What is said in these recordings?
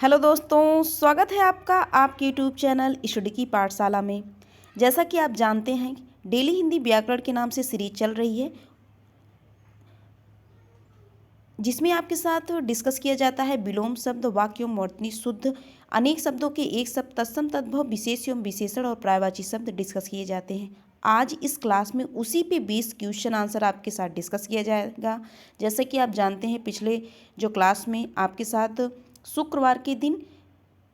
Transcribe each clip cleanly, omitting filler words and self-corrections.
Hello दोस्तों, स्वागत है आपका आपके यूट्यूब चैनल स्टडी की पाठशाला में। जैसा कि आप जानते हैं, डेली हिंदी व्याकरण के नाम से सीरीज चल रही है, जिसमें आपके साथ डिस्कस किया जाता है विलोम शब्द, वाक्य एवं वर्तनी शुद्ध, अनेक शब्दों के एक शब्द, तत्सम तद्भव, विशेष एवं विशेषण और पर्यायवाची शब्द डिस्कस किए जाते हैं। आज इस क्लास में उसी पे 20 क्वेश्चन आंसर आपके साथ डिस्कस किया जाएगा। जैसे कि आप जानते हैं, पिछले जो क्लास में आपके साथ शुक्रवार के दिन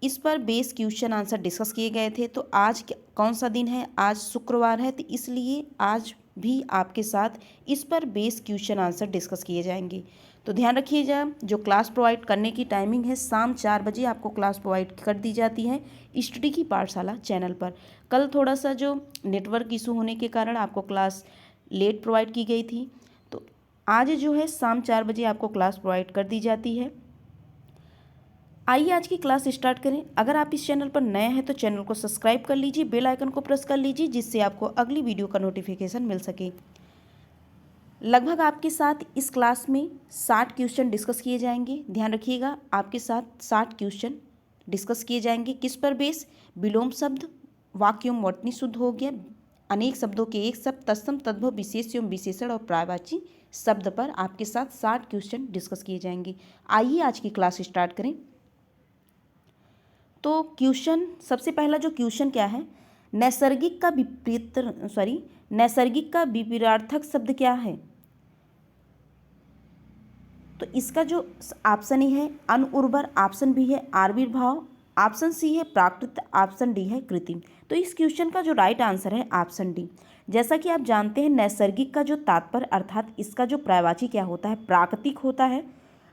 इस पर बेस क्वेश्चन आंसर डिस्कस किए गए थे। तो आज कौन सा दिन है? आज शुक्रवार है, तो इसलिए आज भी आपके साथ इस पर बेस क्वेश्चन आंसर डिस्कस किए जाएंगे। तो ध्यान रखिएगा, जो क्लास प्रोवाइड करने की टाइमिंग है, शाम 4 बजे आपको क्लास प्रोवाइड कर दी जाती है स्टडी की पाठशाला चैनल पर। कल थोड़ा सा जो नेटवर्क इशू होने के कारण आपको क्लास लेट प्रोवाइड की गई थी, तो आज जो है शाम 4 बजे आपको क्लास प्रोवाइड कर दी जाती है। आइए आज की क्लास स्टार्ट करें। अगर आप इस चैनल पर नए हैं तो चैनल को सब्सक्राइब कर लीजिए, बेल आइकन को प्रेस कर लीजिए, जिससे आपको अगली वीडियो का नोटिफिकेशन मिल सके। लगभग आपके साथ इस क्लास में 60 क्वेश्चन डिस्कस किए जाएंगे। ध्यान रखिएगा, आपके साथ 60 क्वेश्चन डिस्कस किए जाएंगे। किस पर बेस? विलोम शब्द, वाक्य एवं वर्तनी शुद्ध हो गया, अनेक शब्दों के एक शब्द, तत्सम तद्भव, विशेष एवं विशेषण और पर्यायवाची शब्द पर आपके साथ 60 क्वेश्चन डिस्कस किए जाएंगे। आइए आज की क्लास स्टार्ट करें। तो क्वेश्चन, सबसे पहला जो क्वेश्चन क्या है, नैसर्गिक का विपरीतार्थक शब्द क्या है? तो इसका जो ऑप्शन ई है अनुर्वर, ऑप्शन बी है आविर्भाव, ऑप्शन सी है प्राकृत, ऑप्शन डी है कृत्रिम। तो इस क्वेश्चन का जो राइट आंसर है ऑप्शन डी। जैसा कि आप जानते हैं, नैसर्गिक का जो तात्पर्य अर्थात इसका जो पर्यायवाची क्या होता है, प्राकृतिक होता है।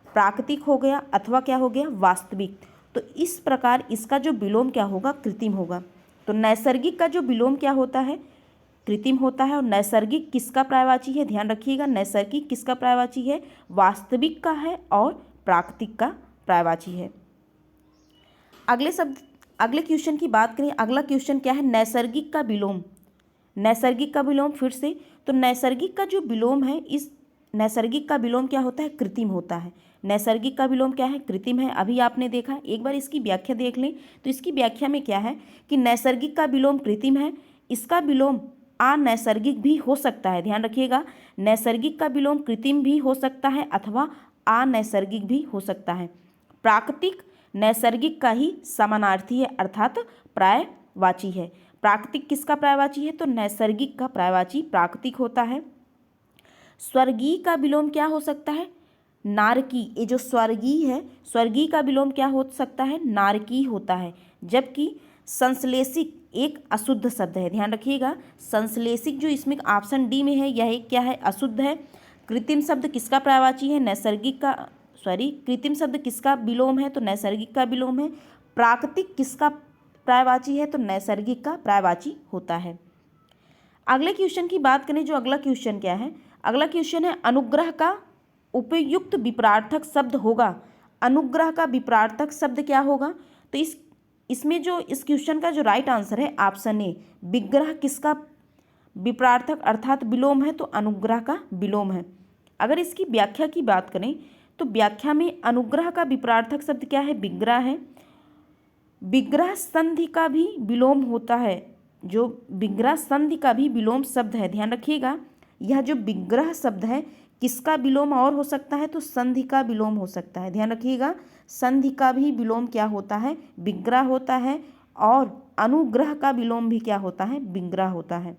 प्राकृतिक हो गया अथवा क्या हो गया, वास्तविक। तो इस प्रकार इसका जो विलोम क्या होगा, कृत्रिम होगा। तो नैसर्गिक का जो विलोम क्या होता है, कृत्रिम होता है। और नैसर्गिक किसका पर्यायवाची है? ध्यान रखिएगा, नैसर्गिक किसका पर्यायवाची है? वास्तविक का है और प्राकृतिक का पर्यायवाची है। अगले क्वेश्चन की बात करें। अगला क्वेश्चन क्या है, नैसर्गिक का विलोम। नैसर्गिक का विलोम फिर से, तो नैसर्गिक का जो विलोम है, इस नैसर्गिक का विलोम क्या होता है, कृत्रिम होता है। नैसर्गिक का विलोम क्या है, कृत्रिम है। अभी आपने देखा, एक बार इसकी व्याख्या देख लें। तो इसकी व्याख्या में क्या है कि नैसर्गिक का विलोम कृत्रिम है, इसका विलोम अनैसर्गिक भी हो सकता है। ध्यान रखिएगा, नैसर्गिक का विलोम कृत्रिम भी हो सकता है अथवा अनैसर्गिक भी हो सकता है। प्राकृतिक नैसर्गिक का ही समानार्थी है अर्थात पर्यायवाची है। प्राकृतिक किसका पर्यायवाची है? तो नैसर्गिक का पर्यायवाची प्राकृतिक होता है। स्वर्गीय का विलोम क्या हो सकता है? नारकी। ये जो स्वर्गीय है, स्वर्गीय का विलोम क्या हो सकता है? नारकी होता है। जबकि संश्लेषिक एक अशुद्ध शब्द है। ध्यान रखिएगा, संश्लेषिक जो इसमें ऑप्शन डी में है, यह एक क्या है, अशुद्ध है। कृत्रिम शब्द किसका पर्यायवाची है? कृत्रिम शब्द किसका विलोम है? तो नैसर्गिक का विलोम है। प्राकृतिक किसका पर्यायवाची है? तो नैसर्गिक का पर्यायवाची होता है। अगले क्वेश्चन की बात करें। जो अगला क्वेश्चन क्या है, अगला क्वेश्चन है अनुग्रह का उपयुक्त विपरीतार्थक शब्द होगा। अनुग्रह का विपरीतार्थक शब्द क्या होगा? तो इसमें जो इस क्वेश्चन का जो राइट आंसर है ऑप्शन ए, विग्रह किसका विपरीतार्थक अर्थात विलोम है? तो अनुग्रह का विलोम है। अगर इसकी व्याख्या की बात करें तो व्याख्या में अनुग्रह का विपरीतार्थक शब्द क्या है? विग्रह है। विग्रह संधि का भी विलोम होता है। जो विग्रह संधि का भी विलोम शब्द है। ध्यान रखिएगा, यह जो विग्रह शब्द है किसका विलोम और हो सकता है? तो संधि का विलोम हो सकता है। ध्यान रखिएगा, संधि का भी विलोम क्या होता है? विग्रह होता है। और अनुग्रह का विलोम भी क्या होता है? विग्रह होता है।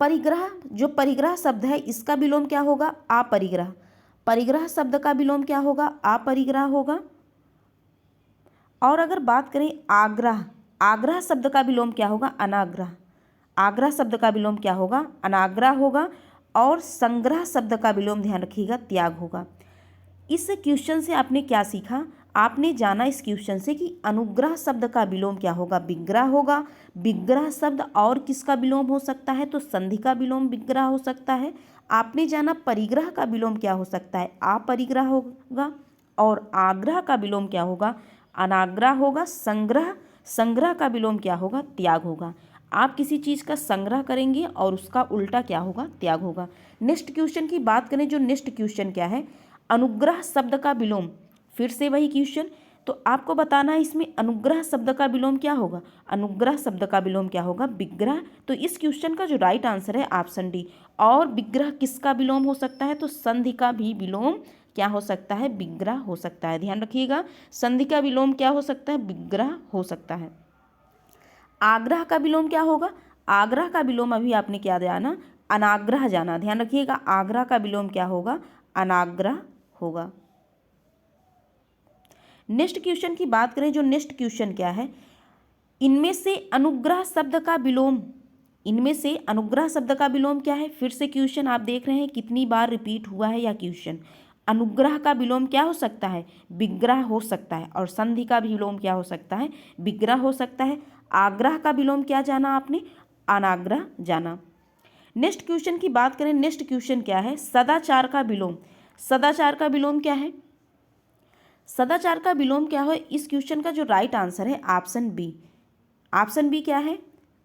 परिग्रह, जो परिग्रह शब्द है, इसका विलोम क्या होगा? अपरिग्रह। परिग्रह शब्द का विलोम क्या होगा? अपरिग्रह होगा। और अगर बात करें आग्रह, आग्रह शब्द का विलोम क्या होगा? अनाग्रह। आग्रह शब्द का विलोम क्या होगा? अनाग्रह होगा। और संग्रह शब्द का विलोम, ध्यान रखिएगा, त्याग होगा। इस क्वेश्चन से आपने क्या सीखा? आपने जाना इस क्वेश्चन से कि अनुग्रह शब्द का विलोम क्या होगा? विग्रह होगा। विग्रह शब्द और किसका विलोम हो सकता है? तो संधि का विलोम विग्रह हो सकता है। आपने जाना परिग्रह का विलोम क्या हो सकता है? अपरिग्रह होगा। और आग्रह का विलोम क्या होगा? अनाग्रह होगा। संग्रह का विलोम क्या होगा? त्याग होगा। आप किसी चीज़ का संग्रह करेंगे और उसका उल्टा क्या होगा? त्याग होगा। नेक्स्ट क्वेश्चन की बात करें। जो नेक्स्ट क्वेश्चन क्या है, अनुग्रह शब्द का विलोम। फिर से वही क्वेश्चन, तो आपको बताना है इसमें अनुग्रह शब्द का विलोम क्या होगा। अनुग्रह शब्द का विलोम क्या होगा, विग्रह। तो इस क्वेश्चन का जो राइट आंसर है ऑप्शन डी। और विग्रह किसका विलोम हो सकता है, तो संधि का भी विलोम क्या हो सकता है, विग्रह हो सकता है। ध्यान रखिएगा, संधि का विलोम क्या हो सकता है, विग्रह हो सकता है। आग्रह का विलोम क्या होगा, आग्रह का विलोम अभी आपने क्या जाना, अनाग्रह जाना। ध्यान रखिएगा, आग्रह का विलोम क्या होगा, अनाग्रह होगा। नेक्स्ट क्वेश्चन की बात करें, जो नेक्स्ट क्वेश्चन क्या है, इनमें से अनुग्रह शब्द का विलोम, इनमें से अनुग्रह शब्द का विलोम क्या है। फिर से क्वेश्चन आप देख रहे हैं कितनी बार रिपीट हुआ है यह क्वेश्चन। अनुग्रह का विलोम क्या हो सकता है, विग्रह हो सकता है। और संधि का विलोम क्या हो सकता है, विग्रह हो सकता है। आग्रह का विलोम क्या जाना आपने, अनाग्रह जाना। नेक्स्ट क्वेश्चन की बात करें, नेक्स्ट क्वेश्चन क्या है, सदाचार का विलोम। सदाचार का विलोम क्या है, सदाचार का विलोम क्या है। इस क्वेश्चन का जो राइट आंसर है ऑप्शन बी। ऑप्शन बी क्या है,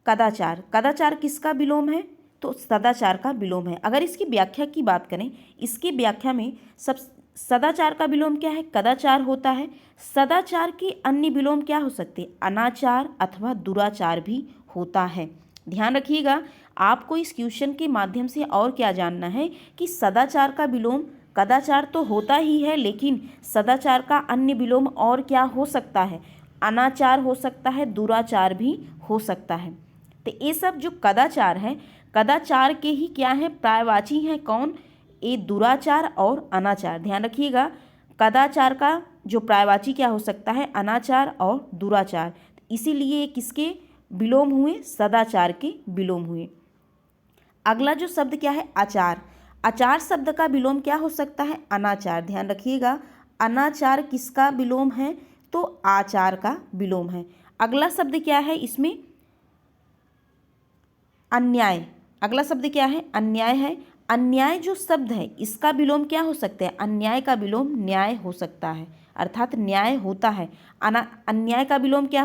कदाचार। कदाचार किसका विलोम है, तो सदाचार का विलोम है। अगर इसकी व्याख्या की बात करें, इसकी व्याख्या में सब सदाचार का विलोम क्या है, कदाचार होता है। सदाचार की अन्य विलोम क्या हो सकते हैं, अनाचार अथवा दुराचार भी होता है। ध्यान रखिएगा, आपको इस क्वेश्चन के माध्यम से और क्या जानना है कि सदाचार का विलोम, कदाचार तो होता ही है, लेकिन सदाचार का अन्य विलोम और क्या हो सकता है, अनाचार हो सकता है, दुराचार भी हो सकता है। तो ये सब जो कदाचार है, कदाचार के ही क्या है, पर्यायवाची हैं कौन, ये दुराचार और अनाचार। ध्यान रखिएगा, कदाचार का जो पर्यायवाची क्या हो सकता है, अनाचार और दुराचार। इसीलिए ये किसके विलोम हुए, सदाचार के विलोम हुए। अगला जो शब्द क्या है, आचार। आचार शब्द का विलोम क्या हो सकता है, अनाचार। ध्यान रखिएगा, अनाचार किसका विलोम है, तो आचार का विलोम है। अगला शब्द क्या है इसमें, अन्याय। अगला शब्द क्या है, अन्याय है। अन्याय जो शब्द है इसका विलोम क्या हो सकता है, अन्याय का विलोम न्याय हो सकता है, अर्थात न्याय होता है। अन्याय का विलोम क्या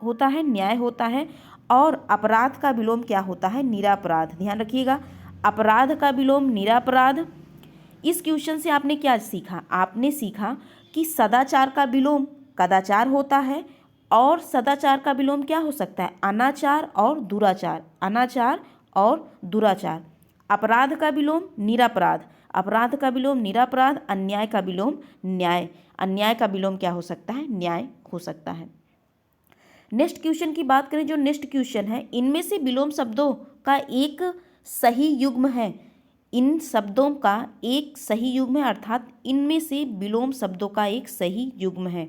होता है, न्याय होता है। और अपराध का विलोम क्या होता है, निरापराध। ध्यान रखिएगा, अपराध का विलोम निरापराध। इस क्वेश्चन से आपने क्या सीखा, आपने सीखा कि सदाचार का विलोम कदाचार होता है, और सदाचार का विलोम क्या हो सकता है, अनाचार और दुराचार। अनाचार और दुराचार। अपराध का विलोम निरापराध, अपराध का विलोम निरापराध। अन्याय का विलोम न्याय, अन्याय का विलोम क्या हो सकता है, न्याय हो सकता है। नेक्स्ट क्वेश्चन की बात करें, जो नेक्स्ट क्वेश्चन है, इनमें से विलोम शब्दों का एक सही युग्म है। इन शब्दों का एक सही युग्म है, अर्थात इनमें से विलोम शब्दों का एक सही युग्म है।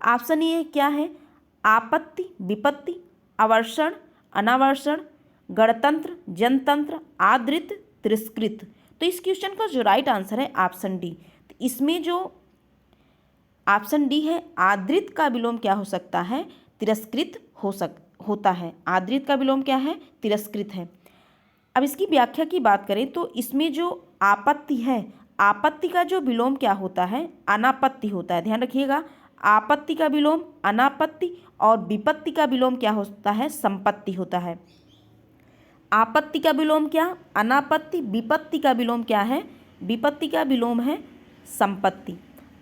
ऑप्शन ए क्या है, आपत्ति, विपत्ति, आवर्षण, अनावर्षण, गणतंत्र, जनतंत्र, आदृत, तिरस्कृत। तो इस क्वेश्चन का जो राइट आंसर है ऑप्शन डी। तो इसमें जो ऑप्शन डी है, आदृत का विलोम क्या हो सकता है, तिरस्कृत होता है। आदृत का विलोम क्या है, तिरस्कृत है। अब इसकी व्याख्या की बात करें तो इसमें जो आपत्ति है, आपत्ति का जो विलोम क्या होता है, अनापत्ति होता है। ध्यान रखिएगा, आपत्ति का विलोम अनापत्ति, और विपत्ति का विलोम क्या होता है, संपत्ति होता है। आपत्ति का विलोम क्या, अनापत्ति। विपत्ति का विलोम क्या है, विपत्ति का विलोम है संपत्ति।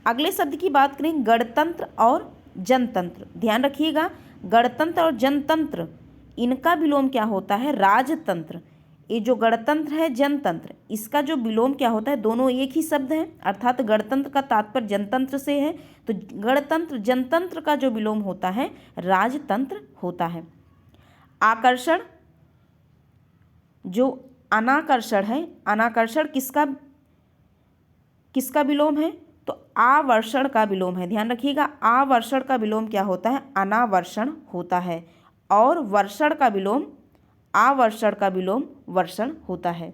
अगले शब्द की बात करें, गणतंत्र और जनतंत्र। ध्यान रखिएगा, गणतंत्र और जनतंत्र, इनका विलोम क्या होता है, राजतंत्र। ये जो गणतंत्र है, जनतंत्र, इसका जो विलोम क्या होता है, दोनों एक ही शब्द है, अर्थात गणतंत्र का तात्पर्य जनतंत्र से है। तो गणतंत्र जनतंत्र का जो विलोम होता है, राजतंत्र होता है। आकर्षण, जो अनाकर्षण है, अनाकर्षण किसका विलोम है, तो आवर्षण का विलोम है। ध्यान रखिएगा, आवर्षण का विलोम क्या होता है, अनावर्षण होता है। और वर्षण का विलोम, आवर्षण का विलोम वर्षण होता है।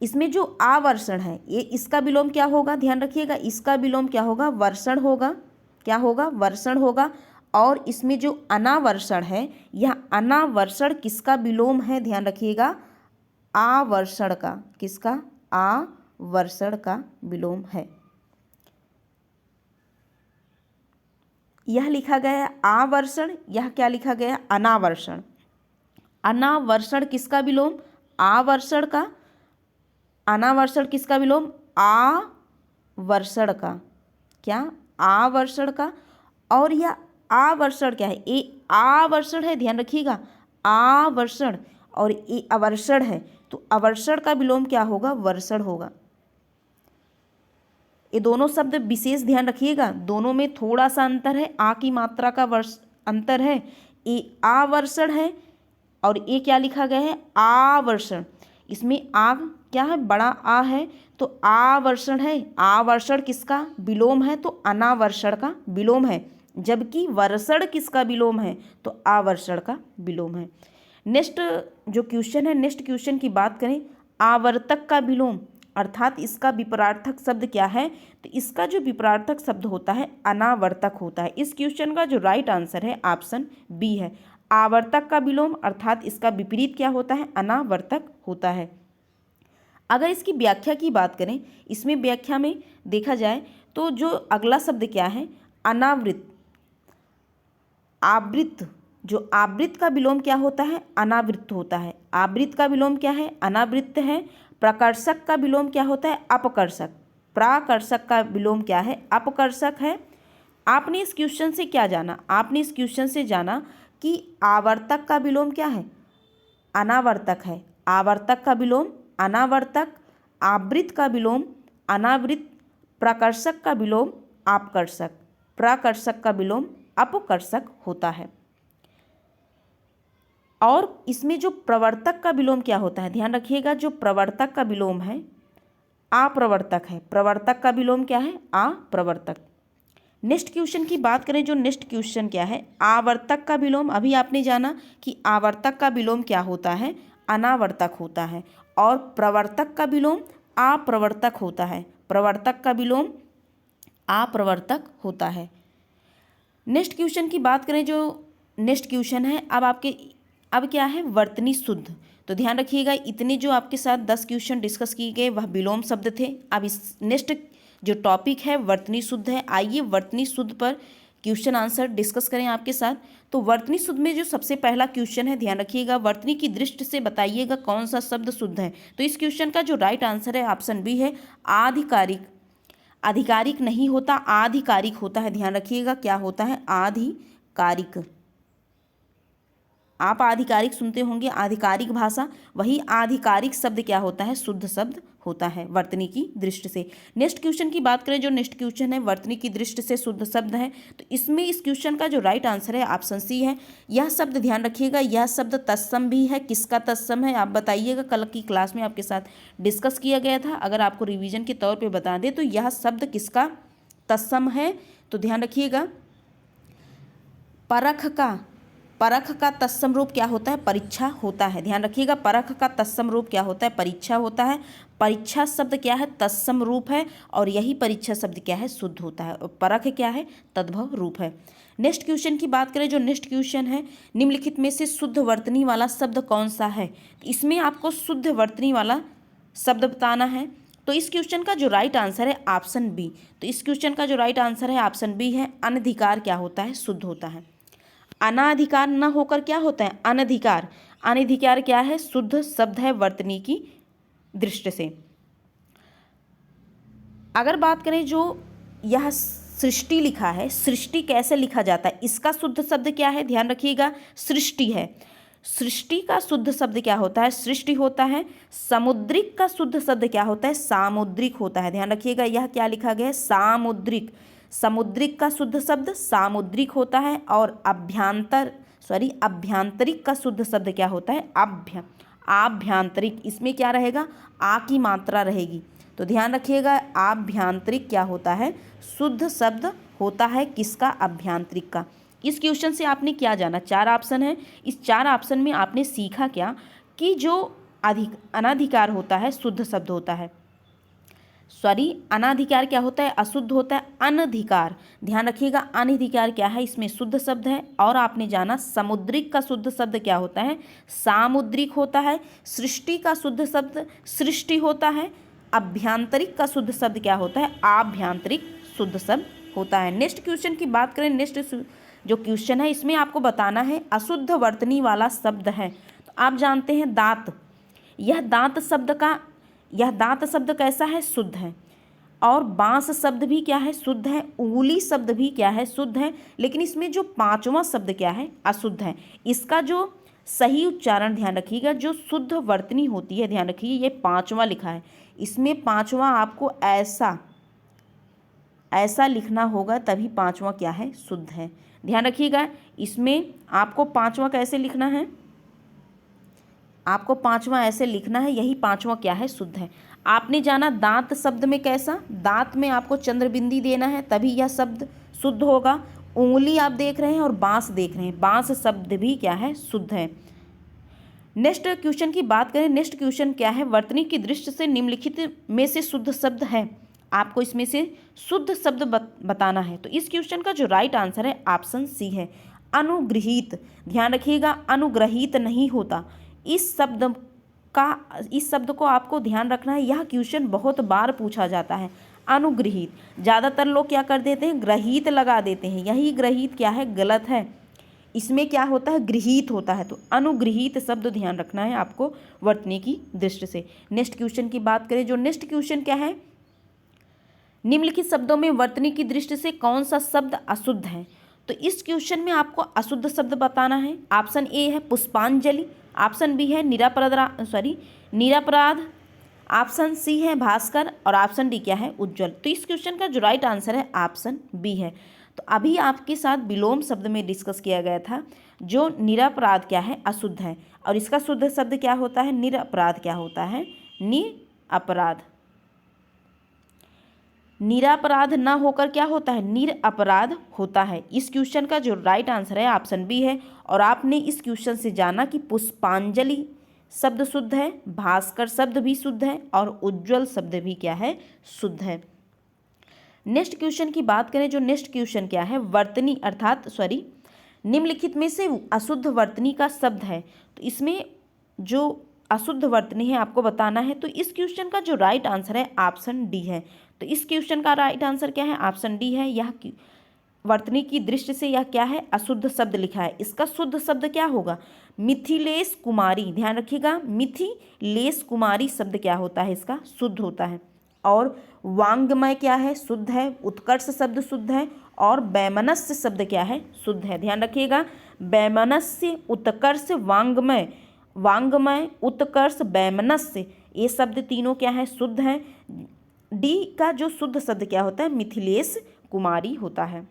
इसमें जो आवर्षण है, ये इसका विलोम क्या होगा, ध्यान रखिएगा, इसका विलोम क्या होगा, वर्षण होगा। क्या होगा, वर्षण होगा। और इसमें जो अनावर्षण है, यह अनावर्षण किसका विलोम है, ध्यान रखिएगा, आवर्षण का। किसका, आवर्षण का विलोम है। यह लिखा गया है आवर्षण, यह क्या लिखा गया, अनावर्षण। अनावर्षण किसका विलोम, आवर्षण का। अनावर्षण किसका विलोम, आवर्षण का। क्या, आवर्षण का। और यह आवर्षण क्या है, ये आवर्षण है, ध्यान रखिएगा, आवर्षण, और ये अवर्षण है, तो अवर्षण का विलोम क्या होगा, वर्षण होगा। ये दोनों शब्द विशेष ध्यान रखिएगा, दोनों में थोड़ा सा अंतर है, आ की मात्रा का अंतर है। ये आवर्षण है और ये क्या लिखा गया है, आवर्षण। इसमें आ क्या है, बड़ा आ है, तो आवर्षण है। आवर्षण किसका विलोम है, तो अनावर्षण का विलोम है। जबकि वर्षण किसका विलोम है, तो आवर्षण का विलोम है। नेक्स्ट जो क्वेश्चन है, नेक्स्ट क्वेश्चन की बात करें, आवर्तक का विलोम अर्थात इसका विपरार्थक शब्द क्या है, तो इसका जो विपरार्थक शब्द होता है अनावर्तक होता है। इस क्वेश्चन का जो राइट आंसर है ऑप्शन बी है। आवर्तक का विलोम अर्थात इसका विपरीत क्या होता है, अनावर्तक होता है। अगर इसकी व्याख्या की बात करें, इसमें व्याख्या में देखा जाए तो जो अगला शब्द क्या है, अनावृत, आवृत, जो आवृत का विलोम क्या होता है, अनावृत होता है। आवृत का विलोम क्या है, अनावृत है। प्रकर्षक का विलोम क्या होता है, अपकर्षक। प्राकर्षक का विलोम क्या है, अपकर्षक है। आपने इस क्वेश्चन से क्या जाना, आपने इस क्वेश्चन से जाना कि आवर्तक का विलोम क्या है, अनावर्तक है। आवर्तक का विलोम अनावर्तक, आवृत का विलोम अनावृत, प्रकर्षक का विलोम अपकर्षक, प्रकर्षक का विलोम अपकर्षक होता है। और इसमें जो प्रवर्तक का विलोम क्या होता है, ध्यान रखिएगा, जो प्रवर्तक का विलोम है अप्रवर्तक है। प्रवर्तक का विलोम क्या है, अप्रवर्तक। नेक्स्ट क्वेश्चन की बात करें, जो नेक्स्ट क्वेश्चन क्या है, आवर्तक का विलोम। अभी आपने जाना कि आवर्तक का विलोम क्या होता है, अनावर्तक होता है। और प्रवर्तक का विलोम अप्रवर्तक होता है। प्रवर्तक का विलोम अप्रवर्तक होता है। नेक्स्ट क्वेश्चन की बात करें, जो नेक्स्ट क्वेश्चन है, अब क्या है, वर्तनी शुद्ध। तो ध्यान रखिएगा, इतने जो आपके साथ 10 क्वेश्चन डिस्कस किए गए वह विलोम शब्द थे। अब इस नेक्स्ट जो टॉपिक है वर्तनी शुद्ध है। आइए वर्तनी शुद्ध पर क्वेश्चन आंसर डिस्कस करें आपके साथ। तो वर्तनी शुद्ध में जो सबसे पहला क्वेश्चन है, ध्यान रखिएगा, वर्तनी की दृष्टि से बताइएगा कौन सा शब्द शुद्ध है। तो इस क्वेश्चन का जो राइट आंसर है ऑप्शन बी है, आधिकारिक। आधिकारिक नहीं होता, आधिकारिक होता है। ध्यान रखिएगा क्या होता है, आधिकारिक। आप आधिकारिक सुनते होंगे, आधिकारिक भाषा, वही आधिकारिक शब्द क्या होता है, शुद्ध शब्द होता है वर्तनी की दृष्टि से। नेक्स्ट क्वेश्चन की बात करें, जो नेक्स्ट क्वेश्चन है वर्तनी की दृष्टि से शुद्ध शब्द है, तो इसमें इस क्वेश्चन का जो राइट आंसर है ऑप्शन सी है। यह शब्द ध्यान रखिएगा, यह शब्द तत्सम भी है। किसका तत्सम है आप बताइएगा, कल की क्लास में आपके साथ डिस्कस किया गया था। अगर आपको रिविजन के तौर पर बता दें तो यह शब्द किसका तत्सम है, तो ध्यान रखिएगा, परख का तत्सम रूप क्या होता है, परीक्षा होता है। ध्यान रखिएगा, परख का तत्सम रूप क्या होता है, परीक्षा होता है। परीक्षा शब्द क्या है, तत्सम रूप है, और यही परीक्षा शब्द क्या है, शुद्ध होता है। और परख क्या है, तद्भव रूप है। नेक्स्ट क्वेश्चन की बात करें, जो नेक्स्ट क्वेश्चन है, निम्नलिखित में से शुद्ध वर्तनी वाला शब्द कौन सा है। इसमें आपको शुद्ध वर्तनी वाला शब्द बताना है। तो इस क्वेश्चन का जो राइट आंसर है ऑप्शन बी। तो इस क्वेश्चन का जो राइट आंसर है ऑप्शन बी है, अनधिकार क्या होता है, शुद्ध होता है। अनाधिकार न होकर क्या होता है, अनधिकार। अनधिकार क्या है, शुद्ध शब्द है वर्तनी की दृष्टि से। अगर बात करें, जो यह सृष्टि लिखा है, सृष्टि कैसे लिखा जाता है, इसका शुद्ध शब्द क्या है, ध्यान रखिएगा, सृष्टि है। सृष्टि का शुद्ध शब्द क्या होता है, सृष्टि होता है। समुद्रिक का शुद्ध शब्द क्या होता है, सामुद्रिक होता है। ध्यान रखिएगा, यह क्या लिखा गया है, सामुद्रिक। समुद्रिक का शुद्ध शब्द सामुद्रिक होता है। और अभ्यंतरिक का शुद्ध शब्द क्या होता है, आभ्यंतरिक। इसमें क्या रहेगा, आ की मात्रा रहेगी। तो ध्यान रखिएगा, आभ्यंतरिक क्या होता है, शुद्ध शब्द होता है किसका, अभ्यंतरिक का। इस क्वेश्चन से आपने क्या जाना, 4 ऑप्शन है। इस 4 ऑप्शन में आपने सीखा क्या कि जो अनाधिकार होता है शुद्ध शब्द होता है, अनाधिकार क्या होता है, अशुद्ध होता है। अनधिकार, ध्यान रखिएगा, अनधिकार क्या है, इसमें शुद्ध शब्द है। और आपने जाना समुद्रिक का शुद्ध शब्द क्या होता है, सामुद्रिक होता है। सृष्टि का शुद्ध शब्द सृष्टि होता है। अभ्यंतरिक का शुद्ध शब्द क्या होता है, आभ्यंतरिक शुद्ध शब्द होता है। नेक्स्ट क्वेश्चन की बात करें, नेक्स्ट जो क्वेश्चन है इसमें आपको बताना है अशुद्ध वर्तनी वाला शब्द है। तो आप जानते हैं दांत, यह दांत शब्द कैसा है, शुद्ध है। और बांस शब्द भी क्या है, शुद्ध है। उंगली शब्द भी क्या है, शुद्ध है। लेकिन इसमें जो पांचवा शब्द क्या है, अशुद्ध है। इसका जो सही उच्चारण ध्यान रखिएगा, जो शुद्ध वर्तनी होती है, ध्यान रखिए ये पांचवा लिखा है, इसमें पांचवा आपको ऐसा लिखना होगा, तभी पांचवा क्या है, शुद्ध है। ध्यान रखिएगा, इसमें आपको पांचवा कैसे लिखना है, आपको पांचवा ऐसे लिखना है, यही पांचवा क्या है, शुद्ध है। आपने जाना दांत शब्द में कैसा, दांत में आपको चंद्रबिंदी देना है, तभी यह शब्द शुद्ध होगा। उंगली आप देख रहे हैं और बांस देख रहे हैं, बांस शब्द भी क्या है, शुद्ध है। नेक्स्ट क्वेश्चन की बात करें, नेक्स्ट क्वेश्चन क्या है, वर्तनी की दृष्टि से निम्नलिखित में से शुद्ध शब्द है। आपको इसमें से शुद्ध शब्द बताना है। तो इस क्वेश्चन का जो राइट आंसर है ऑप्शन सी है, अनुग्रहित। ध्यान रखिएगा, अनुग्रहित नहीं होता। इस शब्द को आपको ध्यान रखना है, यह क्वेश्चन बहुत बार पूछा जाता है। अनुग्रहित, ज़्यादातर लोग क्या कर देते हैं, ग्रहित लगा देते हैं, यही ग्रहित क्या है, गलत है। इसमें क्या होता है, गृहीत होता है। तो अनुगृहीत शब्द ध्यान रखना है आपको वर्तनी की दृष्टि से। नेक्स्ट क्वेश्चन की बात करें, जो नेक्स्ट क्वेश्चन क्या है, निम्नलिखित शब्दों में वर्तनी की दृष्टि से कौन सा शब्द अशुद्ध है। तो इस क्वेश्चन में आपको अशुद्ध शब्द बताना है। ऑप्शन ए है पुष्पांजलि, ऑप्शन बी है निरपराध, ऑप्शन सी है भास्कर और ऑप्शन डी क्या है, उज्जवल। तो इस क्वेश्चन का जो राइट आंसर है ऑप्शन बी है। तो अभी आपके साथ विलोम शब्द में डिस्कस किया गया था, जो निरपराध क्या है, अशुद्ध है, और इसका शुद्ध शब्द क्या होता है, निरपराध क्या होता है, निरपराध। निरपराध न होकर क्या होता है, निरपराध होता है। इस क्वेश्चन का जो राइट आंसर है ऑप्शन बी है। और आपने इस क्वेश्चन से जाना कि पुष्पांजलि शब्द शुद्ध है, भास्कर शब्द भी शुद्ध है और उज्जवल शब्द भी क्या है, शुद्ध है। नेक्स्ट क्वेश्चन की बात करें, जो नेक्स्ट क्वेश्चन क्या है, वर्तनी निम्नलिखित में से अशुद्ध वर्तनी का शब्द है। तो इसमें जो अशुद्ध वर्तनी है आपको बताना है। तो इस क्वेश्चन का जो राइट आंसर है ऑप्शन डी है। तो इस क्वेश्चन का राइट आंसर क्या है, ऑप्शन डी है। यह वर्तनी की दृष्टि से यह क्या है, अशुद्ध शब्द लिखा है। इसका शुद्ध शब्द क्या होगा, मिथिलेश कुमारी। ध्यान रखिएगा, मिथिलेश कुमारी शब्द क्या होता है, इसका शुद्ध होता है। और वांग्मय क्या है, शुद्ध है। उत्कर्ष शब्द शुद्ध है। और वैमनस्य शब्द क्या है, शुद्ध है। ध्यान रखिएगा, वैमनस्य, उत्कर्ष, वांग्मय, उत्कर्ष, वैमनस्य, ये शब्द तीनों क्या है, शुद्ध है। डी का जो शुद्ध शब्द क्या होता है, मिथिलेश कुमारी होता है।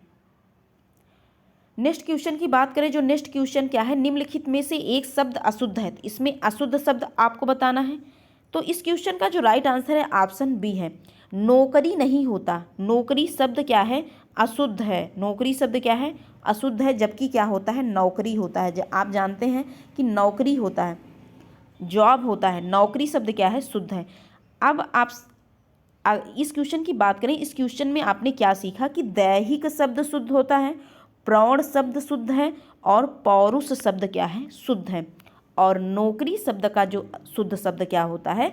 नेक्स्ट क्वेश्चन की बात करें, जो नेक्स्ट क्वेश्चन क्या है, निम्नलिखित में से एक शब्द अशुद्ध है। तो इसमें अशुद्ध शब्द आपको बताना है। तो इस क्वेश्चन का जो राइट आंसर है ऑप्शन बी है, नौकरी नहीं होता। नौकरी शब्द क्या है, अशुद्ध है। नौकरी शब्द क्या है, अशुद्ध है, जबकि क्या होता है, नौकरी होता है। आप जानते हैं कि नौकरी होता है, जॉब होता है। नौकरी शब्द क्या है, शुद्ध है। अब आप इस क्वेश्चन की बात करें, इस क्वेश्चन में आपने क्या सीखा कि दैहिक शब्द शुद्ध होता है, प्रौढ़ शब्द शुद्ध है और पौरुष शब्द क्या है, शुद्ध है। और नौकरी शब्द का जो शुद्ध शब्द क्या होता है,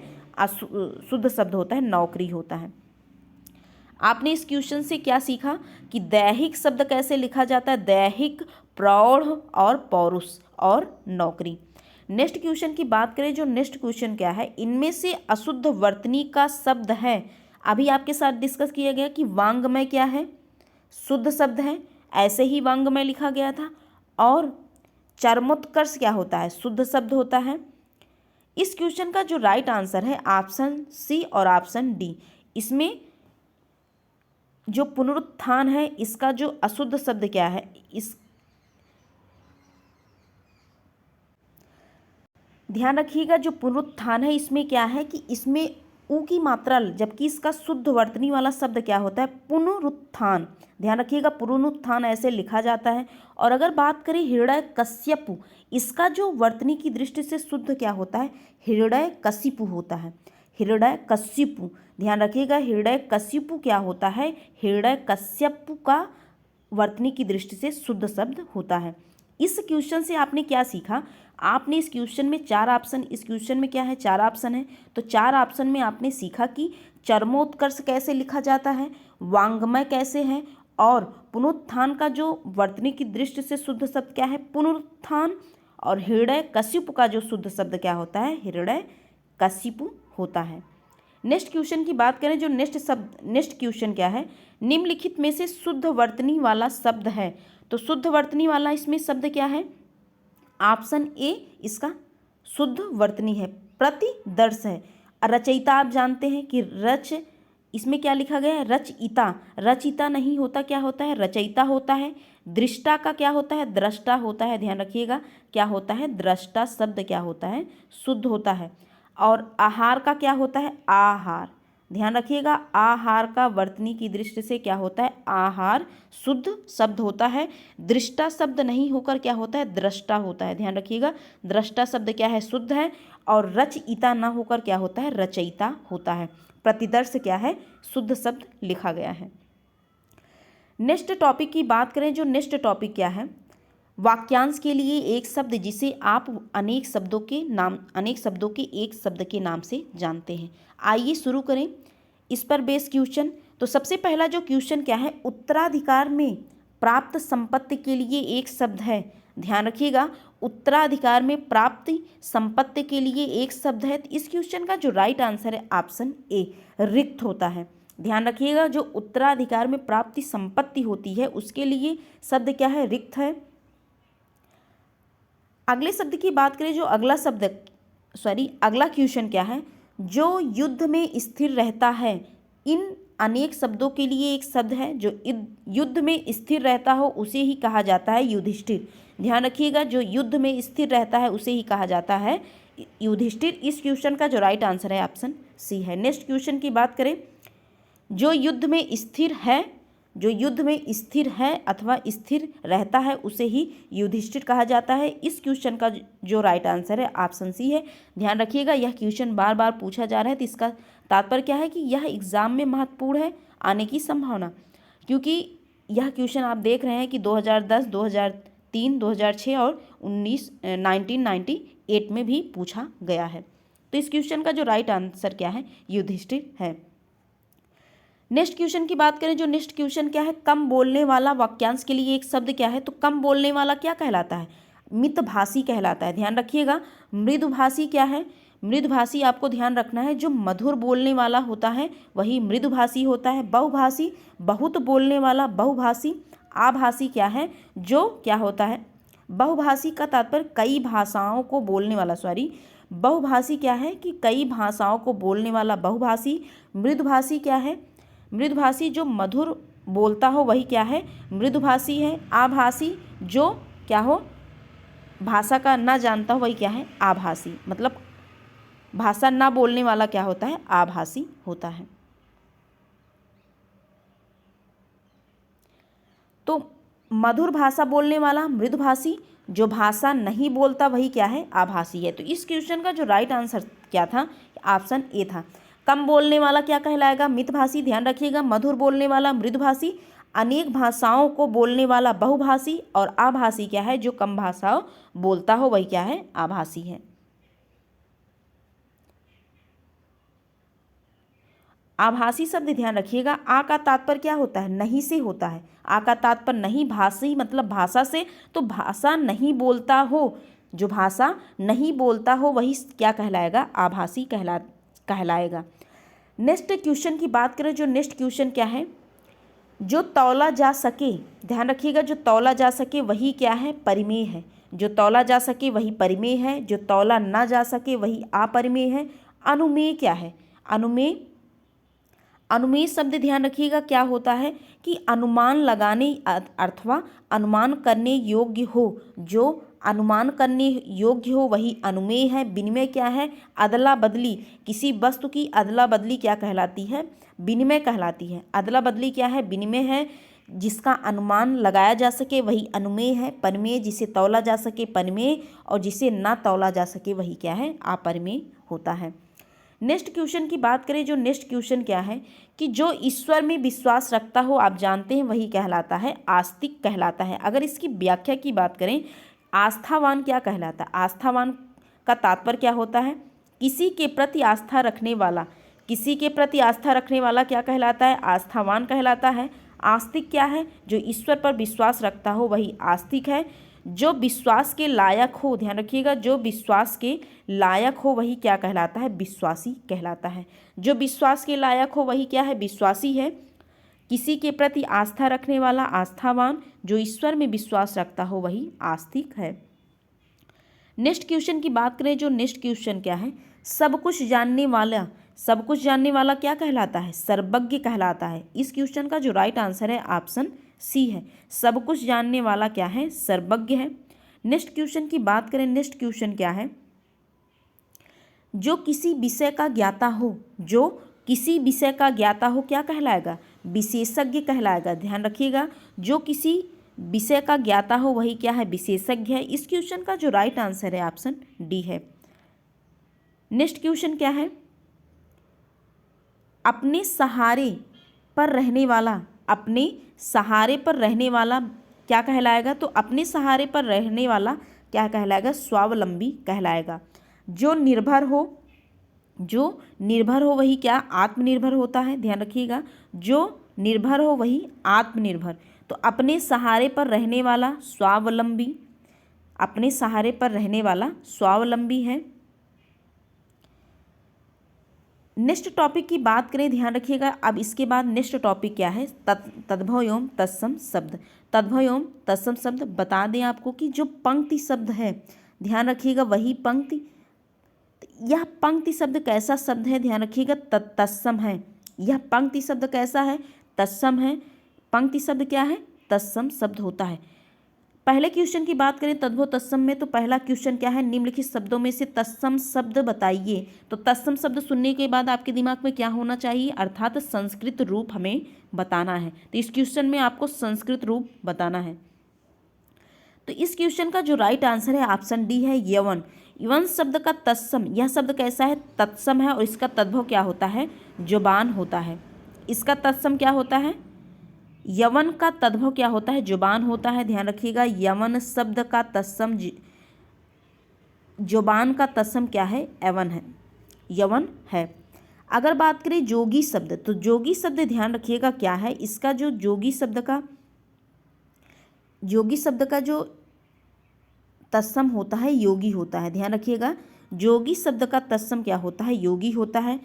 शुद्ध शब्द होता है, नौकरी होता है। आपने इस क्वेश्चन से क्या सीखा कि दैहिक शब्द कैसे लिखा जाता है, दैहिक, प्रौढ़ और पौरुष और नौकरी। नेक्स्ट क्वेश्चन की बात करें, जो नेक्स्ट क्वेश्चन क्या है, इनमें से अशुद्ध वर्तनी का शब्द है। अभी आपके साथ डिस्कस किया गया कि वांग्मय क्या है, शुद्ध शब्द है, ऐसे ही वांग्मय लिखा गया था। और चरमोत्कर्ष क्या होता है, शुद्ध शब्द होता है। इस क्वेश्चन का जो राइट आंसर है ऑप्शन सी और ऑप्शन डी। इसमें जो पुनरुत्थान है, इसका जो अशुद्ध शब्द क्या है, ध्यान रखिएगा, जो पुनरुत्थान है इसमें क्या है कि इसमें ऊ की मात्रा, जबकि इसका शुद्ध वर्तनी वाला शब्द क्या होता है, पुनरुत्थान। ध्यान रखिएगा, पुनरुत्थान ऐसे लिखा जाता है। और अगर बात करें हृदय कश्यपु, इसका जो वर्तनी की दृष्टि से शुद्ध क्या होता है, हृदय कशिपु होता है। हृदय कश्यपु, ध्यान रखिएगा, हृदय कश्यपु क्या होता है, हृदय कश्यपु का वर्तनी की दृष्टि से शुद्ध शब्द होता है। इस क्वेश्चन से आपने क्या सीखा, आपने इस क्वेश्चन में 4 ऑप्शन, इस क्वेश्चन में क्या है, 4 ऑप्शन है। तो 4 ऑप्शन में आपने सीखा कि चरमोत्कर्ष कैसे लिखा जाता है, वांग्मय कैसे है, और पुनरुत्थान का जो वर्तनी की दृष्टि से शुद्ध शब्द क्या है, पुनरुत्थान, और हृदय कशिपु का जो शुद्ध शब्द क्या होता है, हृदय कशिपु होता है। नेक्स्ट क्वेश्चन की बात करें, जो नेक्स्ट क्वेश्चन क्या है, निम्नलिखित में से शुद्ध वर्तनी वाला शब्द है। तो शुद्ध वर्तनी वाला इसमें शब्द क्या है, ऑप्शन ए इसका शुद्ध वर्तनी है। प्रतिदर्श है। रचयिता आप जानते हैं कि रच, इसमें क्या लिखा गया है, रचयिता। रचयिता नहीं होता, क्या होता है, रचयिता होता है। दृष्टा का क्या होता है, दृष्टा होता है, ध्यान रखिएगा क्या होता है, दृष्टा शब्द क्या होता है, शुद्ध होता है। और आहार का क्या होता है, आहार, ध्यान रखिएगा आहार का वर्तनी की दृष्टि से क्या होता है, आहार शुद्ध शब्द होता है। दृष्टा शब्द नहीं होकर क्या होता है, दृष्टा होता है, ध्यान रखिएगा दृष्टा शब्द क्या है, शुद्ध है। और रचयिता ना होकर क्या होता है, रचयिता होता है। प्रतिदर्श क्या है, शुद्ध शब्द लिखा गया है। नेक्स्ट टॉपिक की बात करें, जो नेक्स्ट टॉपिक क्या है, वाक्यांश के लिए एक शब्द जिसे आप अनेक शब्दों के एक शब्द के नाम से जानते हैं। आइए शुरू करें इस पर बेस क्वेश्चन। तो सबसे पहला जो क्वेश्चन क्या है, उत्तराधिकार में प्राप्त संपत्ति के लिए एक शब्द है। ध्यान रखिएगा उत्तराधिकार में प्राप्त संपत्ति के लिए एक शब्द है। तो इस क्वेश्चन का जो राइट आंसर है ऑप्शन ए, रिक्त होता है। ध्यान रखिएगा जो उत्तराधिकार में प्राप्ति संपत्ति होती है उसके लिए शब्द क्या है, रिक्त है। अगले शब्द की बात करें, जो अगला क्वेश्चन क्या है, जो युद्ध में स्थिर रहता है। इन अनेक शब्दों के लिए एक शब्द है, जो युद्ध में स्थिर रहता हो उसे ही कहा जाता है युधिष्ठिर। ध्यान रखिएगा जो युद्ध में स्थिर रहता है उसे ही कहा जाता है युधिष्ठिर। इस क्वेश्चन का जो राइट आंसर है ऑप्शन सी है। नेक्स्ट क्वेश्चन की बात करें, जो युद्ध में स्थिर है अथवा स्थिर रहता है उसे ही युधिष्ठिर कहा जाता है। इस क्वेश्चन का जो राइट आंसर है ऑप्शन सी है। ध्यान रखिएगा यह क्वेश्चन बार बार पूछा जा रहा है, तो इसका तात्पर्य क्या है कि यह एग्जाम में महत्वपूर्ण है आने की संभावना, क्योंकि यह क्वेश्चन आप देख रहे हैं कि 2010, 2003, 2006 और 1998 में भी पूछा गया है। तो इस क्वेश्चन का जो राइट आंसर क्या है, युधिष्ठिर है। नेक्स्ट क्वेश्चन की बात करें, जो नेक्स्ट क्वेश्चन क्या है, कम बोलने वाला वाक्यांश के लिए एक शब्द क्या है। तो कम बोलने वाला क्या कहलाता है, मितभाषी कहलाता है। ध्यान रखिएगा मृदुभाषी क्या है, मृदुभाषी आपको ध्यान रखना है, जो मधुर बोलने वाला होता है वही मृदुभाषी होता है। बहुभाषी बहुत बोलने वाला बहुभाषी। आभाषी क्या है, जो क्या होता है, बहुभाषी का तात्पर्य कई भाषाओं को बोलने वाला, बहुभाषी क्या है कि कई भाषाओं को बोलने वाला बहुभाषी। मृदुभाषी क्या है, मृदुभाषी जो मधुर बोलता हो वही क्या है, मृदुभाषी है। आभाषी जो क्या हो, भाषा का ना जानता हो वही क्या है, आभासी। मतलब भाषा ना बोलने वाला क्या होता है, आभासी होता है। तो मधुर भाषा बोलने वाला मृदुभाषी, जो भाषा नहीं बोलता वही क्या है, आभासी है। तो इस क्वेश्चन का जो राइट आंसर क्या था, ऑप्शन ए था। कम बोलने वाला क्या कहलाएगा, मितभाषी। ध्यान रखिएगा मधुर बोलने वाला मृदुभाषी, अनेक भाषाओं को बोलने वाला बहुभाषी, और आभासी क्या है, जो कम भाषाओं बोलता हो वही क्या है, आभासी है। आभासी शब्द ध्यान रखिएगा आ का तात्पर्य क्या होता है, नहीं से होता है। आ का तात्पर्य नहीं, भाषी मतलब भाषा से। तो भाषा नहीं बोलता हो, जो भाषा नहीं बोलता हो वही क्या कहलाएगा, आभासी कहलाएगा। नेक्स्ट क्वेश्चन की बात करें, जो नेक्स्ट क्वेश्चन क्या है, जो तौला जा सके। ध्यान रखिएगा जो तौला जा सके वही क्या है, परिमेय है। जो तौला जा सके वही परिमेय है, जो तौला ना जा सके वही अपरिमेय है। अनुमेय क्या है, अनुमेय शब्द ध्यान रखिएगा क्या होता है कि अनुमान लगाने अथवा अनुमान करने योग्य हो। जो अनुमान करने योग्य हो वही अनुमेय है। विनिमय क्या है, अदला बदली, किसी वस्तु की अदला बदली क्या कहलाती है, विनिमय कहलाती है। अदला बदली क्या है, विनिमय है। जिसका अनुमान लगाया जा सके वही अनुमेय है। परिमेय जिसे तौला जा सके परिमेय, और जिसे ना तौला जा सके वही क्या है, अपरिमेय होता है। नेक्स्ट क्वेश्चन की बात करें, जो नेक्स्ट क्वेश्चन क्या है कि जो ईश्वर में विश्वास रखता हो, आप जानते हैं वही कहलाता है, आस्तिक कहलाता है। अगर इसकी व्याख्या की बात करें, आस्थावान क्या कहलाता है, आस्थावान का तात्पर्य क्या होता है, किसी के प्रति आस्था रखने वाला। किसी के प्रति आस्था रखने वाला क्या कहलाता है, आस्थावान कहलाता है। आस्तिक क्या है, जो ईश्वर पर विश्वास रखता हो वही आस्तिक है। जो विश्वास के लायक हो, ध्यान रखिएगा, जो विश्वास के लायक हो वही क्या कहलाता है, विश्वासी कहलाता है। जो विश्वास के लायक हो वही क्या है, विश्वासी है। किसी के प्रति आस्था रखने वाला आस्थावान, जो ईश्वर में विश्वास रखता हो वही आस्तिक है। नेक्स्ट क्वेश्चन की बात करें, जो नेक्स्ट क्वेश्चन क्या है, सब कुछ जानने वाला, सब कुछ जानने वाला क्या कहलाता है, सर्वज्ञ कहलाता है। इस क्वेश्चन का जो राइट आंसर है ऑप्शन सी है, सब कुछ जानने वाला क्या है, सर्वज्ञ है। नेक्स्ट क्वेश्चन की बात करें, नेक्स्ट क्वेश्चन क्या है, जो किसी विषय का ज्ञाता हो, जो किसी विषय का ज्ञाता हो क्या कहलाएगा, विशेषज्ञ कहलाएगा। ध्यान रखिएगा, जो किसी विषय का ज्ञाता हो वही क्या है, विशेषज्ञ है। इस क्वेश्चन का जो राइट आंसर है ऑप्शन डी है। नेक्स्ट क्वेश्चन क्या है, अपने सहारे पर रहने वाला, अपने सहारे पर रहने वाला क्या कहलाएगा, तो अपने सहारे पर रहने वाला क्या कहलाएगा, स्वावलंबी कहलाएगा। जो निर्भर हो, जो निर्भर हो वही क्या, आत्मनिर्भर होता है। ध्यान रखिएगा, जो निर्भर हो वही आत्मनिर्भर। तो अपने सहारे पर रहने वाला स्वावलंबी, अपने सहारे पर रहने वाला स्वावलंबी है। नेक्स्ट टॉपिक की बात करें, ध्यान रखिएगा, अब इसके बाद नेक्स्ट टॉपिक क्या है, तद्भव एवं तत्सम शब्द। तद्भव एवं तत्सम शब्द बता दें आपको कि जो पंक्ति शब्द है, ध्यान रखिएगा, वही पंक्ति, यह पंक्ति शब्द कैसा शब्द है, ध्यान रखिएगा, तत्सम है। यह पंक्ति शब्द कैसा है, तत्सम है। पंक्ति शब्द क्या है, तत्सम शब्द होता है। पहले क्वेश्चन की बात करें तद्भव तत्सम में, तो पहला क्वेश्चन क्या है, निम्नलिखित शब्दों में से तत्सम शब्द बताइए। तो तत्सम शब्द सुनने के बाद आपके दिमाग में क्या होना चाहिए, अर्थात संस्कृत रूप हमें बताना है। तो इस क्वेश्चन में आपको संस्कृत रूप बताना है। तो इस क्वेश्चन का जो राइट आंसर है ऑप्शन डी है, यवन। यवन शब्द का तत्सम, यह शब्द कैसा है, तत्सम है, और इसका तद्भव क्या होता है, जुबान होता है। इसका तत्सम क्या होता है, यवन का तद्भव क्या होता है, जुबान होता है। ध्यान रखिएगा, यवन शब्द का तत्सम जुबान का तत्सम क्या है, यवन है, यवन है। अगर बात करें जोगी शब्द, तो जोगी शब्द ध्यान रखिएगा क्या है, इसका जो जोगी शब्द का जो तत्सम होता है योगी होता है। ध्यान रखिएगा, जोगी शब्द का तत्सम क्या होता है, योगी होता है।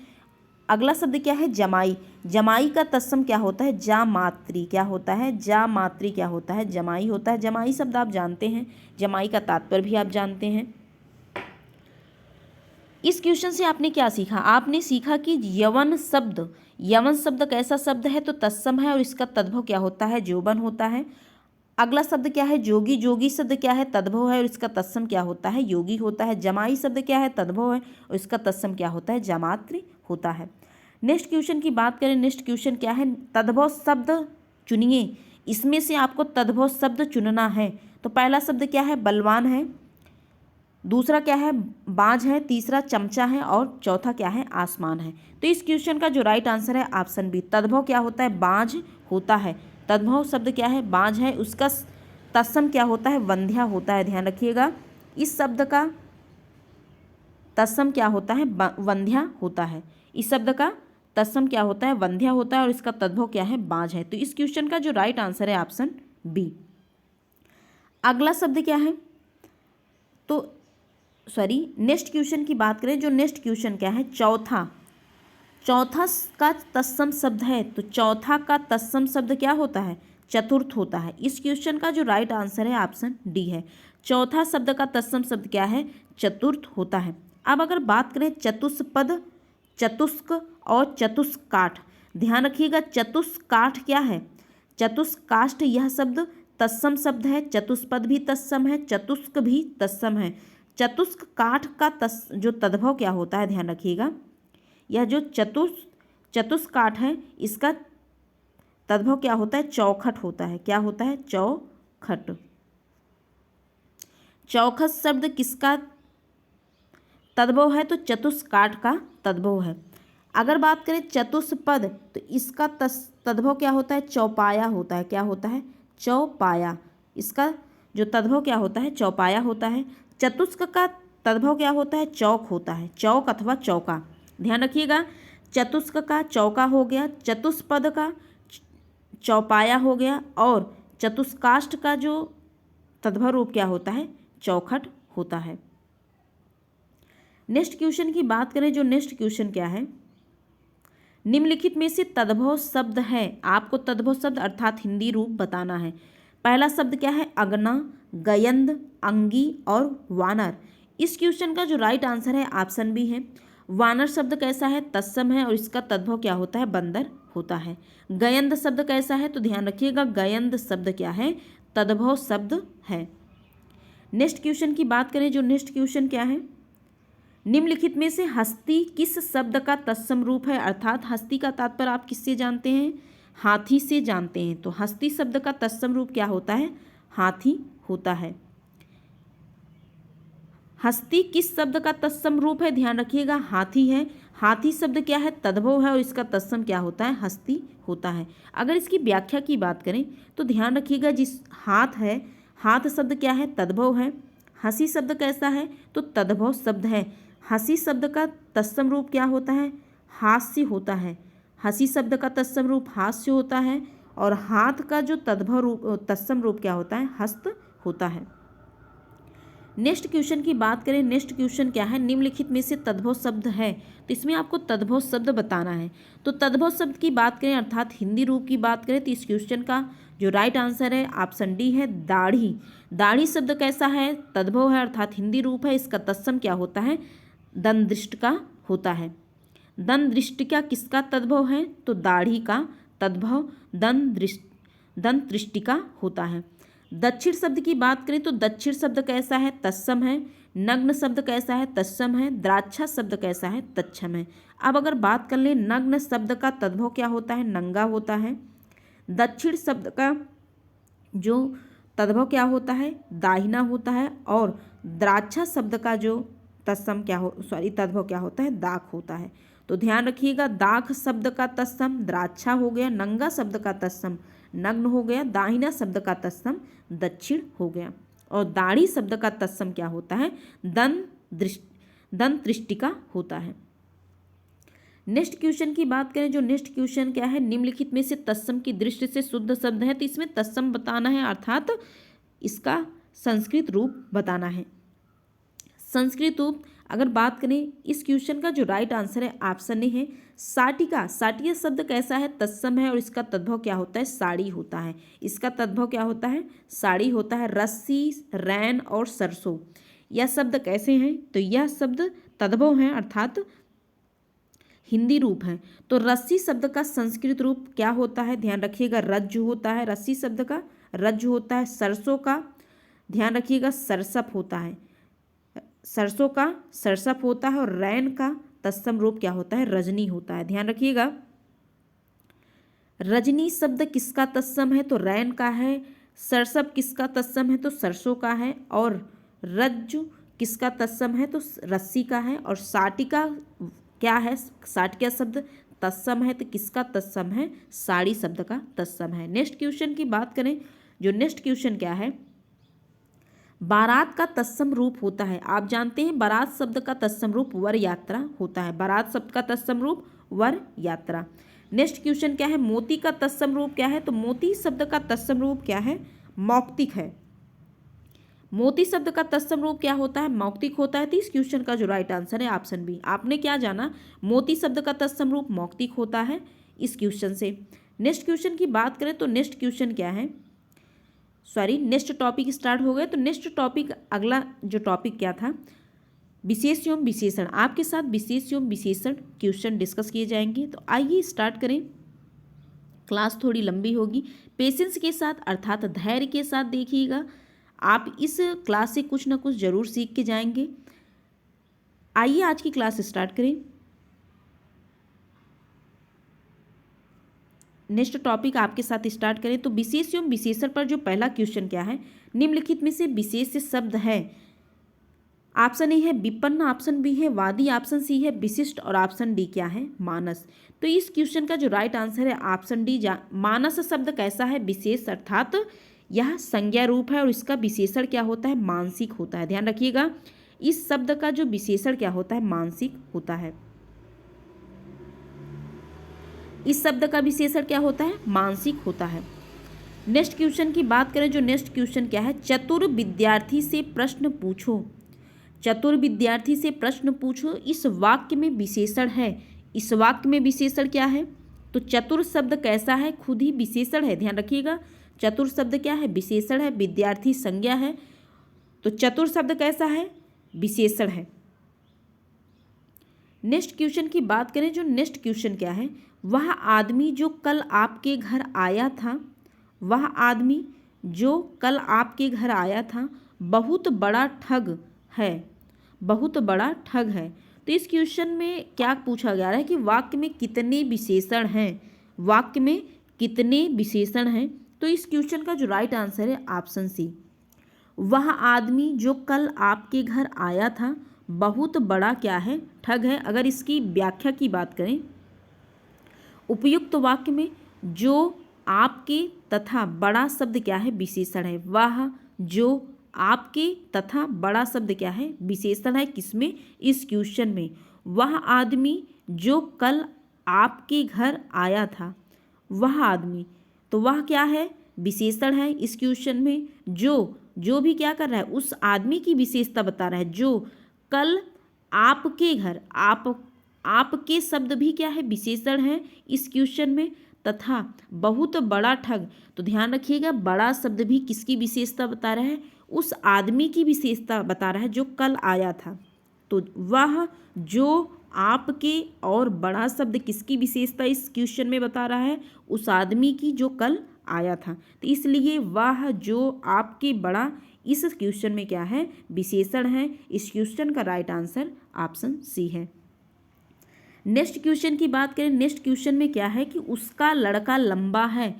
अगला शब्द क्या है, जमाई। जमाई का तत्सम क्या होता है, जामात्री। क्या होता है, जामात्री क्या होता है, जमाई होता है। जमाई शब्द आप जानते हैं, जमाई का तात्पर्य भी आप जानते हैं। इस क्वेश्चन से आपने क्या सीखा, आपने सीखा कि यवन शब्द कैसा शब्द है, तो तत्सम है, और इसका तद्भव क्या होता है, जोबन होता है। अगला शब्द क्या है, जोगी। जोगी शब्द क्या है, तद्भव है, और इसका तत्सम क्या होता है, योगी होता है। जमाई शब्द क्या है, तद्भव है, और इसका तत्सम क्या होता है, जामात्री होता है। नेक्स्ट क्वेश्चन की बात करें, नेक्स्ट क्वेश्चन क्या है, तद्भव शब्द चुनिए। इसमें से आपको तद्भव शब्द चुनना है। तो पहला शब्द क्या है, बलवान है। दूसरा क्या है, बाज है। तीसरा चमचा है, और चौथा क्या है, आसमान है। तो इस क्वेश्चन का जो राइट आंसर है ऑप्शन बी, तद्भव क्या होता है, बाज होता है। तद्भव शब्द क्या है, बाज है, उसका तत्सम क्या होता है, वंध्या होता है। ध्यान रखिएगा, इस शब्द का तत्सम क्या होता है, वंध्या होता है। इस शब्द का तत्सम क्या होता है, वंध्या होता है, और इसका तद्भव क्या है, बाज है। तो इस क्वेश्चन का जो राइट आंसर है ऑप्शन बी। अगला शब्द क्या है, तो नेक्स्ट क्वेश्चन की बात करें, जो नेक्स्ट क्वेश्चन क्या है, चौथा का तत्सम शब्द है। तो चौथा का तत्सम शब्द क्या होता है, चतुर्थ होता है। इस क्वेश्चन का जो राइट आंसर है ऑप्शन डी है, चौथा शब्द का तत्सम शब्द क्या है, चतुर्थ होता है। अब अगर बात करें चतुष्पद, चतुष्क और चतुष्काठ, ध्यान रखिएगा, चतुष्काठ क्या है, चतुष्काष्ठ यह शब्द तत्सम शब्द है। चतुष्पद भी तत्सम है, चतुष्क भी तत्सम है। चतुष्काठ का जो तद्भव क्या होता है, ध्यान रखिएगा, यह जो चतुष्काठ है, इसका तद्भव क्या होता है, चौखट होता है। क्या होता है, चौखट। चौखट शब्द किसका तद्भव है, तो चतुष्काठ का तद्भव है। अगर बात करें चतुष्पद, तो इसका तद्भव क्या होता है, चौपाया होता है। क्या होता है, चौपाया। इसका जो तद्भव क्या होता है, चौपाया होता है। चतुष्क का तद्भव क्या होता है, चौक होता है, चौक अथवा चौका। ध्यान रखिएगा, चतुष्क का चौका हो गया, चतुष्पद का चौपाया हो गया, और चतुष्काष्ठ का जो तद्भव रूप क्या होता है, चौखट होता है। नेक्स्ट क्वेश्चन की बात करें, जो नेक्स्ट क्वेश्चन क्या है, निम्नलिखित में से तद्भव शब्द है, आपको तद्भव शब्द अर्थात हिंदी रूप बताना है। पहला शब्द क्या है, अगना, गयंद, अंगी और वानर। इस क्वेश्चन का जो राइट आंसर है ऑप्शन बी है। वानर शब्द कैसा है, तत्सम है और इसका तद्भव क्या होता है, बंदर होता है। गयंद शब्द कैसा है, तो ध्यान रखिएगा गयंद शब्द क्या है, तद्भव शब्द है। नेक्स्ट क्वेश्चन की बात करें, जो नेक्स्ट क्वेश्चन क्या है, निम्नलिखित में से हस्ती किस शब्द का तत्सम रूप है, अर्थात हस्ती का तात्पर्य आप किससे जानते हैं, हाथी से जानते हैं। तो हस्ती शब्द का तत्सम रूप क्या होता है, हाथी होता है। हस्ती किस शब्द का तत्सम रूप है, ध्यान रखिएगा हाथी है। हाथी शब्द क्या है, तद्भव है और इसका तत्सम क्या होता है, हस्ती होता है। अगर इसकी व्याख्या की बात करें तो ध्यान रखिएगा, जिस हाथ है, हाथ शब्द क्या है, तद्भव है। हंसी शब्द कैसा है, तो तद्भव शब्द है। हंसी शब्द का तत्सम रूप क्या होता है, हास्य होता है। हंसी शब्द का तत्सम रूप हास्य होता है और हाथ का जो तद्भव रूप तत्सम रूप क्या होता है, हस्त होता है। नेक्स्ट क्वेश्चन की बात करें, नेक्स्ट क्वेश्चन क्या है, निम्नलिखित में से तद्भव शब्द है, तो इसमें आपको तद्भव शब्द बताना है। तो तद्भव शब्द की बात करें अर्थात हिंदी रूप की बात करें तो इस क्वेश्चन का जो राइट आंसर है ऑप्शन डी है, दाढ़ी। दाढ़ी शब्द कैसा है, तद्भव है अर्थात हिंदी रूप है, इसका तत्सम क्या होता है, दंदृष्टिका होता है। दंदृष्टिका किसका तद्भव है, तो दाढ़ी का तद्भव दंतृष्टिका होता है। दक्षिण शब्द की बात करें तो दक्षिण शब्द कैसा है, तत्सम है। नग्न शब्द कैसा है, तत्सम है। द्राक्षा शब्द कैसा है, तत्सम है। अब अगर बात कर लें नग्न शब्द का तद्भव क्या होता है, नंगा होता है। दक्षिण शब्द का जो तद्भव क्या होता है, दाहिना होता है और द्राक्षा शब्द का जो तत्सम क्या हो तद्भव क्या होता है, दाख होता है। तो ध्यान रखिएगा, दाख शब्द का तत्सम द्राक्षा हो गया, नंगा शब्द का तत्सम नग्न हो गया, दाहिना शब्द का तत्सम दक्षिण हो गया और दाढ़ी शब्द का तत्सम क्या होता है, दंतृष्टिका होता है। नेक्स्ट क्वेश्चन की बात करें, जो नेक्स्ट क्वेश्चन क्या है, निम्नलिखित में से तत्सम की दृष्टि से शुद्ध शब्द है, तो इसमें तत्सम बताना है अर्थात इसका संस्कृत रूप बताना है। संस्कृत रूप अगर बात करें, इस क्वेश्चन का जो राइट आंसर है ऑप्शन ए है, साटिका। साटिया शब्द कैसा है, तत्सम है और इसका तद्भव क्या होता है, साड़ी होता है। इसका तद्भव क्या होता है, साड़ी होता है। रस्सी, रैन और सरसों, यह शब्द कैसे हैं, तो यह शब्द तद्भव हैं अर्थात हिंदी रूप है। तो रस्सी शब्द का संस्कृत रूप क्या होता है, ध्यान रखिएगा रज्जु होता है। रस्सी शब्द का रज्जु होता है। सरसों का ध्यान रखिएगा सरसप होता है, सरसों का सरसप होता है और रैन का तत्सम रूप क्या होता है, रजनी होता है। ध्यान रखिएगा रजनी शब्द किसका तत्सम है, तो रैन का है। सरसप किसका तत्सम है, तो सरसों का है। और रज्जु किसका तत्सम है, तो रस्सी का है। और साटिका क्या है, साटिका शब्द तत्सम है, तो किसका तत्सम है, साड़ी शब्द का तत्सम है। नेक्स्ट क्वेश्चन की बात करें, जो नेक्स्ट क्वेश्चन क्या है, बारात का तत्सम रूप होता है। आप जानते हैं बारात शब्द का तत्सम रूप वर यात्रा होता है। बारात शब्द का तत्सम रूप वर यात्रा। नेक्स्ट क्वेश्चन क्या है, मोती का तत्सम रूप क्या है, तो मोती शब्द का तत्सम रूप क्या है, मौक्तिक है। मोती शब्द का तत्सम रूप क्या होता है, मौक्तिक होता है। तो इस क्वेश्चन का जो राइट आंसर है ऑप्शन बी। आपने क्या जाना, मोती शब्द का तत्सम रूप मौक्तिक होता है इस क्वेश्चन से। नेक्स्ट क्वेश्चन की बात करें तो नेक्स्ट क्वेश्चन क्या है, नेक्स्ट टॉपिक स्टार्ट हो गया। तो नेक्स्ट टॉपिक, अगला जो टॉपिक क्या था, विशेष एवं विशेषण। आपके साथ विशेष एवं विशेषण क्वेश्चन डिस्कस किए जाएंगे। तो आइए स्टार्ट करें। क्लास थोड़ी लंबी होगी, पेशेंस के साथ अर्थात धैर्य के साथ देखिएगा। आप इस क्लास से कुछ ना कुछ जरूर सीख के जाएंगे। आइए आज की क्लास स्टार्ट करें। नेक्स्ट टॉपिक आपके साथ स्टार्ट करें। तो विशेष एवं विशेषण पर जो पहला क्वेश्चन क्या है, निम्नलिखित में से विशेष शब्द है। ऑप्शन ए है विपन्न, ऑप्शन बी है वादी, ऑप्शन सी है विशिष्ट और ऑप्शन डी क्या है, मानस। तो इस क्वेश्चन का जो राइट आंसर है ऑप्शन डी। मानस शब्द कैसा है, विशेष अर्थात यह संज्ञा रूप है और इसका विशेषण क्या होता है, मानसिक होता है। ध्यान रखिएगा इस शब्द का जो विशेषण क्या होता है, मानसिक होता है। इस शब्द का विशेषण क्या होता है, मानसिक होता है। नेक्स्ट क्वेश्चन की बात करें, जो नेक्स्ट क्वेश्चन क्या है, चतुर विद्यार्थी से प्रश्न पूछो। चतुर विद्यार्थी से प्रश्न पूछो, इस वाक्य में विशेषण है। इस वाक्य में विशेषण क्या है, तो चतुर शब्द कैसा है, खुद ही विशेषण है, ध्यान रखिएगा। चतुर शब्द क्या है, विशेषण है, विद्यार्थी संज्ञा है, तो चतुर शब्द कैसा है, विशेषण है। नेक्स्ट क्वेश्चन की बात करें, जो नेक्स्ट क्वेश्चन क्या है, वह आदमी जो कल आपके घर आया था, वह आदमी जो कल आपके घर आया था बहुत बड़ा ठग है, बहुत बड़ा ठग है। तो इस क्वेश्चन में क्या पूछा गया है कि वाक्य में कितने विशेषण हैं, वाक्य में कितने विशेषण हैं। तो इस क्वेश्चन का जो राइट आंसर है ऑप्शन सी, वह आदमी जो कल आपके घर आया था बहुत बड़ा क्या है, ठग है। अगर इसकी व्याख्या की बात करें, उपयुक्त वाक्य में जो आपके तथा बड़ा शब्द क्या है, विशेषण है। वह जो आपके तथा बड़ा शब्द क्या है, विशेषण है, किसमें, इस क्वेश्चन में। वह आदमी जो कल आपके घर आया था, वह आदमी, तो वह क्या है, विशेषण है इस क्वेश्चन में। जो भी क्या कर रहा है, उस आदमी की विशेषता बता रहा है। जो कल आपके घर, आपके शब्द भी क्या है, विशेषण है इस क्वेश्चन में। तथा बहुत बड़ा ठग, तो ध्यान रखिएगा, बड़ा शब्द भी किसकी विशेषता बता रहा है, उस आदमी की विशेषता बता रहा है जो कल आया था। तो वह जो आपके और बड़ा शब्द किसकी विशेषता इस क्वेश्चन में बता रहा है, उस आदमी की जो कल आया था। तो इसलिए वह जो आपके बड़ा इस क्वेश्चन में क्या है, विशेषण है। इस क्वेश्चन का राइट आंसर ऑप्शन सी है। नेक्स्ट क्वेश्चन की बात करें, नेक्स्ट क्वेश्चन में क्या है कि उसका लड़का लंबा है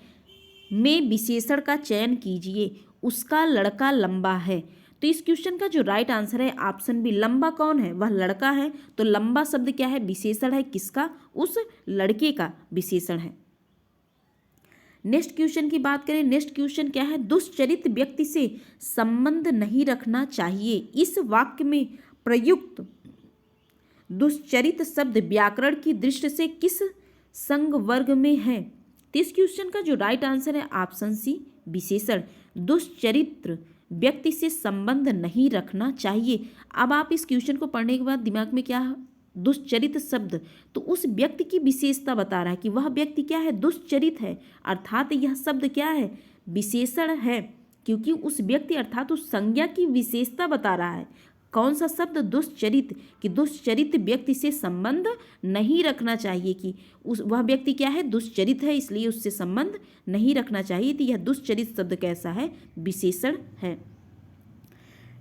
में विशेषण का चयन कीजिए। उसका लड़का लंबा है, तो इस क्वेश्चन का जो राइट आंसर है ऑप्शन बी, लंबा कौन है, वह लड़का है। तो लंबा शब्द क्या है, विशेषण है, किसका, उस लड़के का विशेषण है। नेक्स्ट क्वेश्चन की बात करें, नेक्स्ट क्वेश्चन क्या है, दुष्चरित व्यक्ति से संबंध नहीं रखना चाहिए। इस वाक्य में प्रयुक्त दुष्चरित शब्द व्याकरण की दृष्टि से किस संघ वर्ग में है। तो इस क्वेश्चन का जो राइट आंसर है ऑप्शन सी, विशेषण। दुष्चरित्र व्यक्ति से संबंध नहीं रखना चाहिए। अब आप इस क्वेश्चन को पढ़ने के बाद दिमाग में क्या, दुष्चरित शब्द, तो उस व्यक्ति की विशेषता बता रहा है कि वह व्यक्ति क्या है, दुष्चरित है, अर्थात यह शब्द क्या है, विशेषण है, क्योंकि उस व्यक्ति अर्थात उस संज्ञा की विशेषता बता रहा है। कौन सा शब्द, दुष्चरित, कि दुष्चरित व्यक्ति से संबंध नहीं रखना चाहिए, कि उस वह व्यक्ति क्या है, दुष्चरित है, इसलिए उससे संबंध नहीं रखना चाहिए। तो यह दुष्चरित शब्द कैसा है, विशेषण है।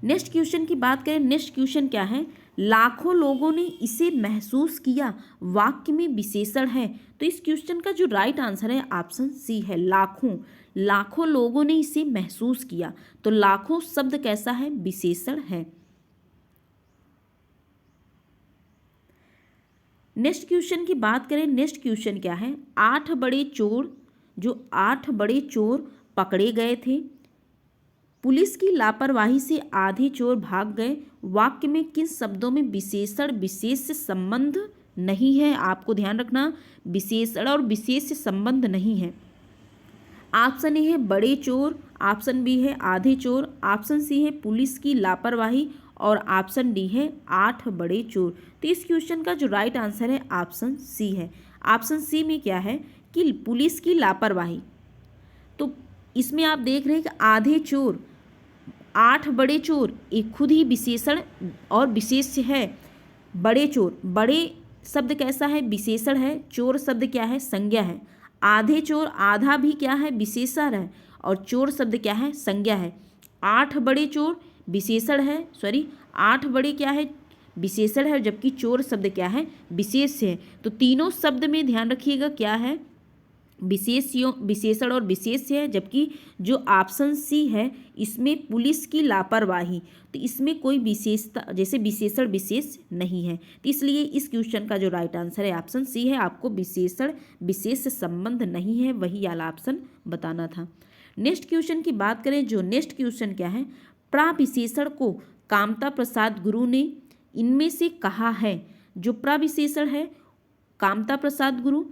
नेक्स्ट क्वेश्चन की बात करें, नेक्स्ट क्वेश्चन क्या है, लाखों लोगों ने इसे महसूस किया, वाक्य में विशेषण है। तो इस क्वेश्चन का जो राइट आंसर है ऑप्शन सी है, लाखों लोगों ने इसे महसूस किया। तो लाखों शब्द कैसा है, विशेषण है। नेक्स्ट क्वेश्चन की बात करें, नेक्स्ट क्वेश्चन क्या है, 8 बड़े चोर पकड़े गए थे, पुलिस की लापरवाही से आधे चोर भाग गए। वाक्य में किन शब्दों में विशेषण विशेष से संबंध नहीं है, आपको ध्यान रखना, विशेषण और विशेष से संबंध नहीं है। ऑप्शन ए है बड़े चोर, ऑप्शन बी है आधे चोर, ऑप्शन सी है पुलिस की लापरवाही और ऑप्शन डी है 8 बड़े चोर। तो इस क्वेश्चन का जो राइट आंसर है ऑप्शन सी है। ऑप्शन सी में क्या है कि पुलिस की लापरवाही, तो इसमें आप देख रहे हैं कि आधे चोर, 8 बड़े चोर, एक खुद ही विशेषण और विशेष्य है। बड़े चोर, बड़े शब्द कैसा है, विशेषण है, चोर शब्द क्या है, संज्ञा है। आधे चोर, आधा भी क्या है, विशेषण है, और चोर शब्द क्या है, संज्ञा है। 8 बड़े चोर विशेषण है, 8 बड़े क्या है, विशेषण है, जबकि चोर शब्द क्या है, विशेष है। तो तीनों शब्द में ध्यान रखिएगा क्या है, विशेषण और विशेष है, जबकि जो ऑप्शन सी है इसमें पुलिस की लापरवाही, तो इसमें कोई विशेषता जैसे विशेषण विशेष नहीं है। तो इसलिए इस क्वेश्चन का जो राइट आंसर है ऑप्शन सी है। आपको विशेषण विशेष से संबंध नहीं है, वही वाला ऑप्शन बताना था। नेक्स्ट क्वेश्चन की बात करें, जो नेक्स्ट क्वेश्चन क्या है, प्रविशेषण को कामता प्रसाद गुरु ने इनमें से कहा है। जो प्रविशेषण है कामता प्रसाद गुरु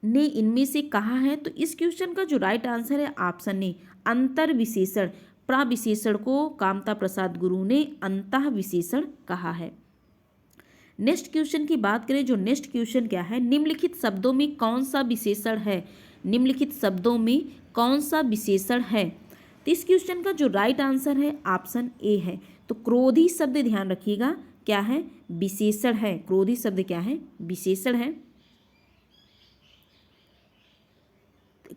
ने इनमें से कहा है? तो इस क्वेश्चन का जो राइट आंसर है ऑप्शन ए, अंतर विशेषण। प्रविशेषण को कामता प्रसाद गुरु ने अंतः विशेषण कहा है। नेक्स्ट क्वेश्चन की बात करें, जो नेक्स्ट क्वेश्चन क्या है, निम्नलिखित शब्दों में कौन सा विशेषण है? निम्नलिखित शब्दों में कौन सा विशेषण है? तो इस क्वेश्चन का जो राइट आंसर है ऑप्शन ए है। तो क्रोधी शब्द ध्यान रखिएगा क्या है? विशेषण है। क्रोधी शब्द क्या है? विशेषण है।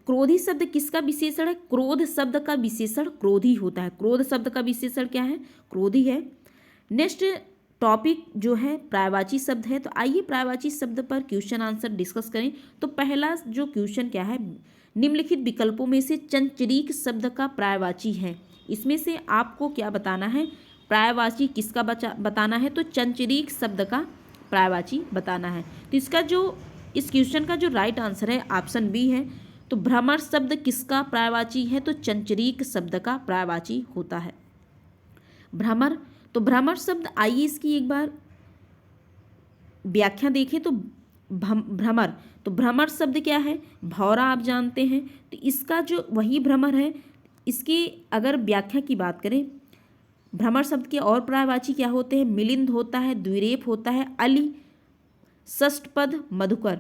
क्रोधी शब्द किसका विशेषण है? क्रोध शब्द का विशेषण क्रोधी होता है। क्रोध शब्द का विशेषण क्या है? क्रोधी है। नेक्स्ट टॉपिक जो है पर्यायवाची शब्द है। तो आइए पर्यायवाची शब्द पर क्वेश्चन आंसर डिस्कस करें। तो पहला जो क्वेश्चन क्या है, निम्नलिखित विकल्पों में से चंचरीक शब्द का पर्यायवाची है। इसमें से आपको क्या बताना है? पर्यायवाची किसका बताना है? तो चंचरीक शब्द का पर्यायवाची बताना है। तो इसका जो इस क्वेश्चन का जो राइट आंसर है ऑप्शन बी है। तो भ्रमर शब्द किसका पर्यायवाची है? तो चंचरीक शब्द का पर्यायवाची होता है भ्रमर। तो भ्रमर शब्द, आइए इसकी एक बार व्याख्या देखें। तो भ्रमर, तो भ्रमर शब्द क्या है? भौरा आप जानते हैं। तो इसका जो वही भ्रमर है, इसकी अगर व्याख्या की बात करें, भ्रमर शब्द के और पर्यायवाची क्या होते हैं? मिलिंद होता है, द्विरेफ होता है, अलि, षष्ठपद, मधुकर।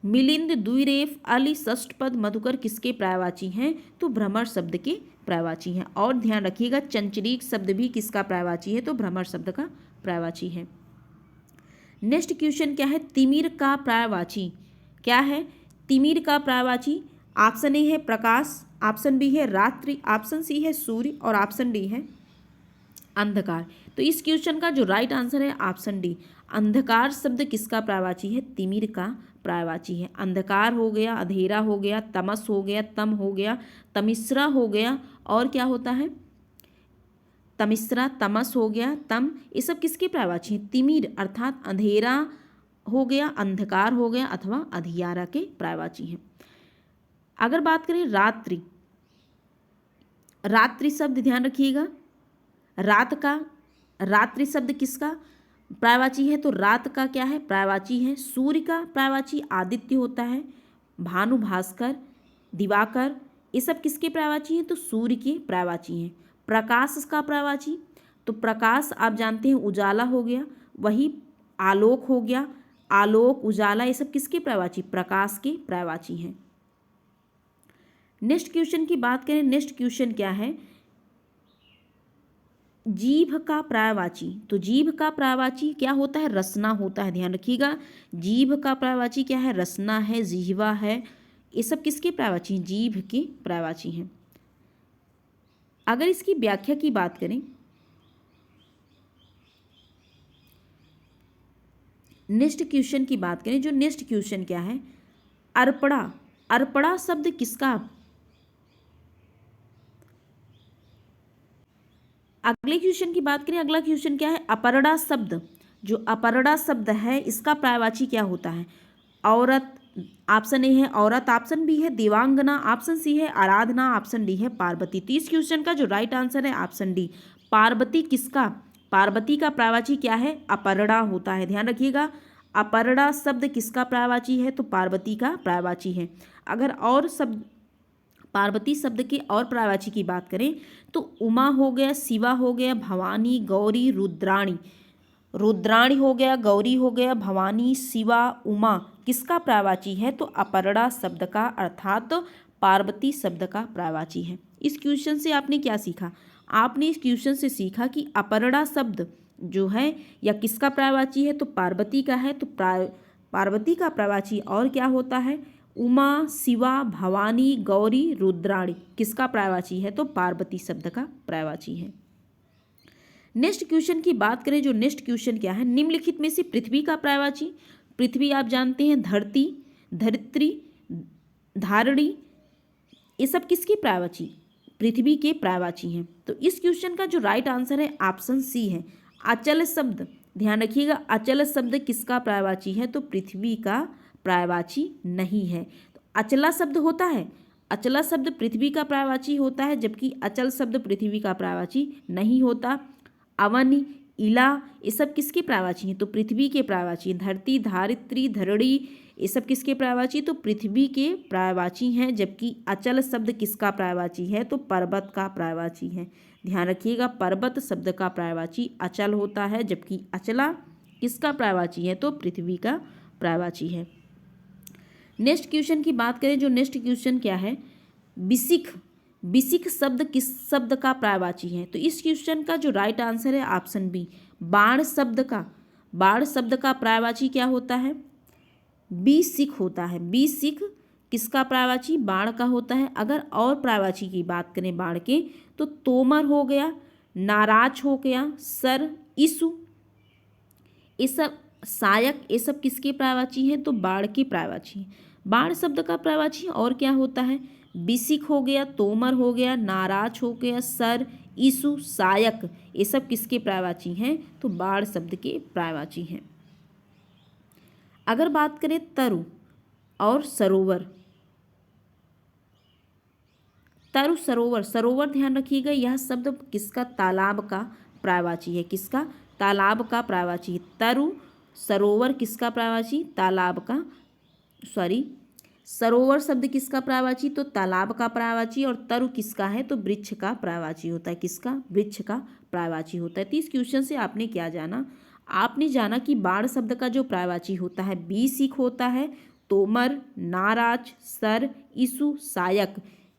मिलिंद, द्विरेफ, अलि, षष्ठपद, मधुकर किसके पर्यायवाची हैं? तो भ्रमर शब्द के पर्यायवाची हैं। और ध्यान रखिएगा चंचरीक शब्द भी किसका पर्यायवाची है? तो भ्रमर शब्द का पर्यायवाची है। नेक्स्ट क्वेश्चन क्या है? तिमिर का पर्यायवाची क्या है? तिमिर का पर्यायवाची ऑप्शन ए है प्रकाश, ऑप्शन बी है रात्रि, ऑप्शन सी है सूर्य और ऑप्शन डी है अंधकार। तो इस क्वेश्चन का जो राइट आंसर है ऑप्शन डी, अंधकार शब्द किसका पर्यायवाची है? तिमिर का पर्यायवाची है। अंधकार हो गया, अंधेरा हो गया, तमस हो गया, तम हो गया, तमिश्रा हो गया, और क्या होता है? तमिश्रा, तमस हो गया, तम, ये सब किसके पर्यायवाची हैं? तिमिर अर्थात अंधेरा हो गया, अंधकार हो गया अथवा अधियारा के पर्यायवाची हैं। अगर बात करें रात्रि, रात्रि शब्द ध्यान रखिएगा, रात का, रात्रि शब्द किसका पर्यायवाची है? तो रात का क्या है? पर्यायवाची है। सूर्य का पर्यायवाची आदित्य होता है, भानु, भास्कर, दिवाकर, ये सब किसके पर्यायवाची हैं? तो सूर्य के पर्यायवाची हैं। प्रकाश का पर्यायवाची, तो प्रकाश आप जानते हैं उजाला हो गया, वही आलोक हो गया, आलोक, उजाला, ये सब किसके पर्यायवाची? प्रकाश के पर्यायवाची हैं। नेक्स्ट क्वेश्चन की बात करें, नेक्स्ट क्वेश्चन क्या है? जीभ का पर्यायवाची। तो जीभ का पर्यायवाची क्या होता है? रसना होता है। ध्यान रखिएगा जीभ का पर्यायवाची क्या है? रसना है, जिह्वा है, ये सब किसके पर्यायवाची हैं? जीभ के पर्यायवाची हैं। अगर इसकी व्याख्या की बात करें, नेक्स्ट क्वेश्चन की बात करें, जो नेक्स्ट क्वेश्चन क्या है? अर्पणा, अर्पणा शब्द किसका? अगले क्वेश्चन की बात करें, अगला क्वेश्चन क्या है? अपरड़ा शब्द, जो अपरड़ा शब्द है इसका पर्यायवाची क्या होता है? औरत, ऑप्शन ए है औरत, ऑप्शन बी है देवांगना, ऑप्शन सी है आराधना, ऑप्शन डी है पार्वती। तो इस क्वेश्चन का जो राइट आंसर है ऑप्शन डी, पार्वती किसका? पार्वती का पर्यायवाची क्या है? अपरड़ा होता है। ध्यान रखिएगा अपरड़ा शब्द किसका पर्यायवाची है? तो पार्वती का पर्यायवाची है। अगर और शब्द पार्वती शब्द के और पर्यायवाची की बात करें तो उमा हो गया, शिवा हो गया, भवानी, गौरी, रुद्राणी, रुद्राणी हो गया, गौरी हो गया, भवानी, शिवा, उमा किसका पर्यायवाची है? तो अपरड़ा शब्द का अर्थात तो पार्वती शब्द का पर्यायवाची है। इस क्वेश्चन से आपने क्या सीखा? आपने इस क्वेश्चन से सीखा कि अपरड़ा शब्द जो है या किसका पर्यायवाची है? तो पार्वती का है। तो पार्वती का पर्यायवाची और क्या होता है? उमा, शिवा, भवानी, गौरी, रुद्राणी किसका पर्यायवाची है? तो पार्वती शब्द का पर्यायवाची है। नेक्स्ट क्वेश्चन की बात करें, जो नेक्स्ट क्वेश्चन क्या है? निम्नलिखित में से पृथ्वी का पर्यायवाची, पृथ्वी आप जानते हैं धरती, धरित्री, धारणी, ये सब किसकी पर्यायवाची? पृथ्वी के पर्यायवाची हैं। तो इस क्वेश्चन का जो राइट आंसर है ऑप्शन सी है अचल शब्द। ध्यान रखिएगा अचल शब्द किसका पर्यायवाची है? तो पृथ्वी का पर्यायवाची नहीं है। तो अचला शब्द होता है, अचला शब्द पृथ्वी का पर्यायवाची होता है, जबकि अचल शब्द पृथ्वी का पर्यायवाची नहीं होता। अवनी, इला, ये सब किसके पर्यायवाची हैं? तो पृथ्वी के पर्यायवाची हैं। धरती, धारित्री, धरणी, ये सब किसके पर्यायवाची? तो पृथ्वी के पर्यायवाची हैं। जबकि अचल शब्द किसका पर्यायवाची है? तो पर्वत का पर्यायवाची है। ध्यान रखिएगा, पर्वत शब्द का पर्यायवाची अचल होता है, जबकि अचला किसका पर्यायवाची है? तो पृथ्वी का पर्यायवाची है। नेक्स्ट क्वेश्चन की बात करें, जो नेक्स्ट क्वेश्चन क्या है, बिसिक, बिसिक शब्द किस शब्द का पर्यायवाची है? तो इस क्वेश्चन का जो राइट आंसर है ऑप्शन बी, बाण शब्द का, बाण शब्द का पर्यायवाची क्या होता है? बिसिक होता है। बिसिक किसका पर्यायवाची? बाण का होता है। अगर और पर्यायवाची की बात करें बाण के, तो तोमर हो गया, नाराज हो गया, सर, ईसु, ये सब, सायक, ये सब किसके पर्यायवाची हैं? तो बाण के पर्यायवाची हैं। बाण शब्द का पर्यायवाची और क्या होता है? बिसिक हो गया, तोमर हो गया, नाराज हो गया, सर, ईसु, सायक, ये सब किसके पर्यायवाची हैं? तो बाण शब्द के पर्यायवाची हैं। अगर बात करें तरु और सरोवर, तरु सरोवर, सरोवर ध्यान रखिएगा, यह शब्द किसका? तालाब का पर्यायवाची है। किसका? तालाब का पर्यायवाची है। तरु सरोवर किसका पर्यायवाची? तालाब का, सॉरी, सरोवर शब्द किसका पर्यायवाची? तो तालाब का पर्यायवाची। और तरु किसका है? तो वृक्ष का पर्यायवाची होता है। किसका? वृक्ष का पर्यायवाची होता है। तो इस क्वेश्चन से आपने क्या जाना? आपने जाना कि बाण शब्द का जो पर्यायवाची होता है बिसिक होता है, तोमर, नाराज, सर, ईसु, सायक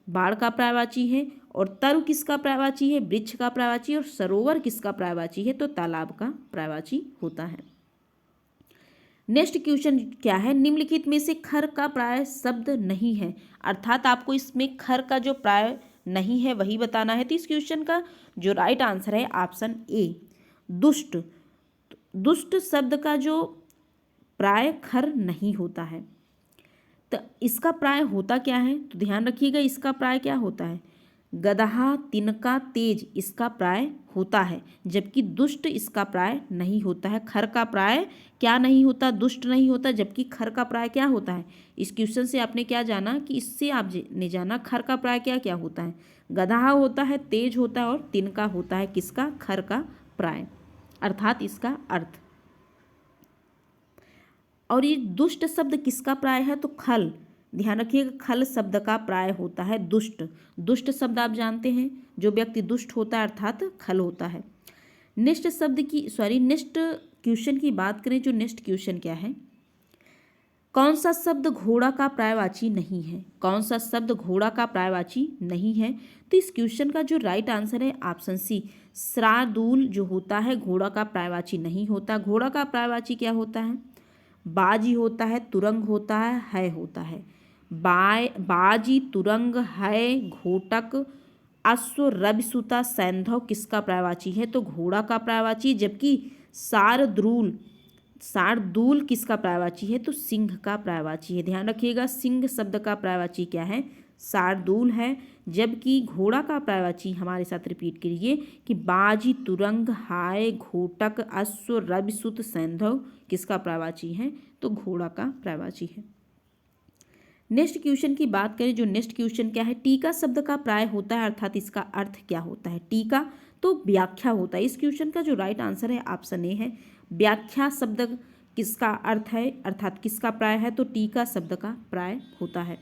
बाण का पर्यायवाची है। और तरु किसका पर्यायवाची है? वृक्ष का पर्यायवाची। और सरोवर किसका पर्यायवाची है? तो तालाब का पर्यायवाची होता है। नेक्स्ट क्वेश्चन क्या है? निम्नलिखित में से खर का पर्याय शब्द नहीं है, अर्थात आपको इसमें खर का जो पर्याय नहीं है वही बताना है। तो इस क्वेश्चन का जो राइट आंसर है ऑप्शन ए, दुष्ट। दुष्ट शब्द का जो पर्याय खर नहीं होता है, तो इसका पर्याय होता क्या है? तो ध्यान रखिएगा, इसका पर्याय क्या होता है? गदहा, तिनका, तेज, इसका पर्याय होता है। जबकि दुष्ट इसका पर्याय नहीं होता है। खर का पर्याय क्या नहीं होता? दुष्ट नहीं होता। जबकि खर का पर्याय क्या होता है? इस क्वेश्चन से आपने क्या जाना कि इससे आपने जाना खर का पर्याय क्या क्या होता है? गदहा होता है, तेज होता है और तिनका होता है। किसका? खर का पर्याय, अर्थात इसका अर्थ। और ये दुष्ट शब्द किसका पर्याय है? तो खल, ध्यान रखिएगा, खल शब्द का पर्याय होता है दुष्ट। दुष्ट शब्द आप जानते हैं, जो व्यक्ति दुष्ट होता है अर्थात खल होता है। नेक्स्ट शब्द की, सॉरी, नेक्स्ट क्वेश्चन की बात करें, जो नेक्स्ट क्वेश्चन क्या है, कौन सा शब्द घोड़ा का पर्यायवाची नहीं है? कौन सा शब्द घोड़ा का पर्यायवाची नहीं है? तो इस क्वेश्चन का जो राइट आंसर है ऑप्शन सी, शार्दूल जो होता है घोड़ा का पर्यायवाची नहीं होता। घोड़ा का पर्यायवाची क्या होता है? बाजी होता है, तुरंग होता है होता है। बाजी, तुरंग, है, घोटक, अश्व, रविसुता, सैंधव किसका पर्यायवाची है? तो घोड़ा का पर्यायवाची। जबकि शार्दूल, शार्दूल किसका पर्यायवाची है? तो सिंह का पर्यायवाची है। ध्यान रखिएगा, सिंह शब्द का पर्यायवाची क्या है? शार्दूल है। जबकि घोड़ा का पर्यायवाची हमारे साथ रिपीट करिए कि बाजी, तुरंग, हाय, घोटक, अश्व, रविसुत, सैंधव किसका पर्यायवाची है? तो घोड़ा का पर्यायवाची है। नेक्स्ट क्वेश्चन की बात करें, जो नेक्स्ट क्वेश्चन क्या है, टीका शब्द का पर्याय होता है, अर्थात इसका अर्थ क्या होता है? टीका तो व्याख्या होता है। इस क्वेश्चन का जो राइट आंसर है ऑप्शन ए है, व्याख्या शब्द किसका अर्थ है, अर्थात किसका पर्याय है? तो टीका शब्द का पर्याय होता है।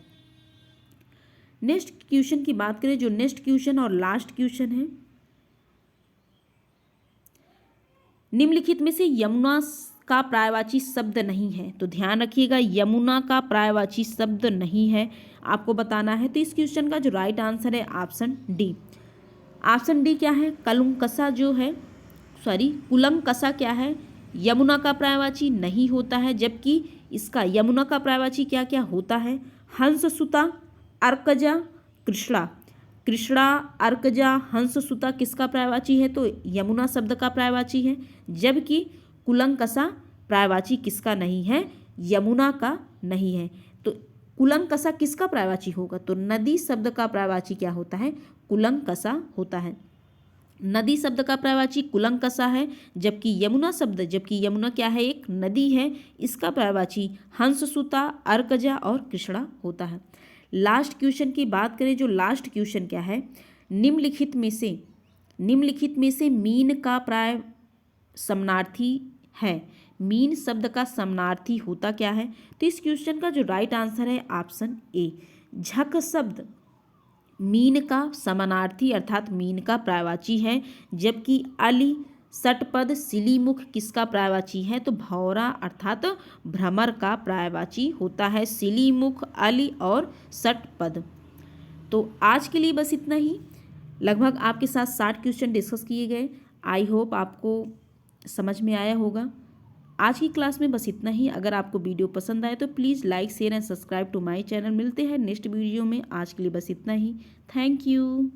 नेक्स्ट क्वेश्चन की बात करें, जो नेक्स्ट क्वेश्चन और लास्ट क्वेश्चन है, निम्नलिखित में से यमुना का पर्यायवाची शब्द नहीं है। तो ध्यान रखिएगा, यमुना का पर्यायवाची शब्द नहीं है, आपको बताना है। तो इस क्वेश्चन का जो राइट आंसर है ऑप्शन डी। ऑप्शन डी क्या है? कलंकसा जो है, सॉरी, कुलंकसा क्या है? यमुना का पर्यायवाची नहीं होता है। जबकि इसका यमुना का पर्यायवाची क्या क्या होता है? हंससुता, अर्कजा, कृष्णा। कृष्णा, अर्कजा, हंससुता किसका पर्यायवाची है? तो यमुना शब्द का पर्यायवाची है। जबकि कुलंकसा पर्यायवाची किसका नहीं है? यमुना का नहीं है। तो कुलंकसा किसका पर्यायवाची होगा? तो नदी शब्द का पर्यायवाची क्या होता है? कुलंकसा होता है। नदी शब्द का पर्यायवाची कुलंकसा है। जबकि यमुना शब्द, जबकि यमुना क्या है? एक नदी है, इसका पर्यायवाची हंससुता, अर्कजा और कृष्णा होता है। लास्ट क्वेश्चन की बात करें, जो लास्ट क्वेश्चन क्या है, निम्नलिखित में से मीन का पर्याय समानार्थी है। मीन शब्द का समानार्थी होता क्या है? तो इस क्वेश्चन का जो राइट आंसर है ऑप्शन ए। झक शब्द मीन का समानार्थी अर्थात मीन का पर्यायवाची है, जबकि अली षटपद सिलीमुख किसका पर्यायवाची है? तो भौरा अर्थात भ्रमर का पर्यायवाची होता है। सिलीमुख, अली और षटपद। तो आज के लिए बस इतना ही। लगभग आपके साथ 60 क्वेश्चन डिस्कस किए गए। आई होप आपको समझ में आया होगा। आज की क्लास में बस इतना ही। अगर आपको वीडियो पसंद आए तो please like, share and subscribe to my channel. मिलते हैं नेक्स्ट वीडियो में। आज के लिए बस इतना ही। Thank you.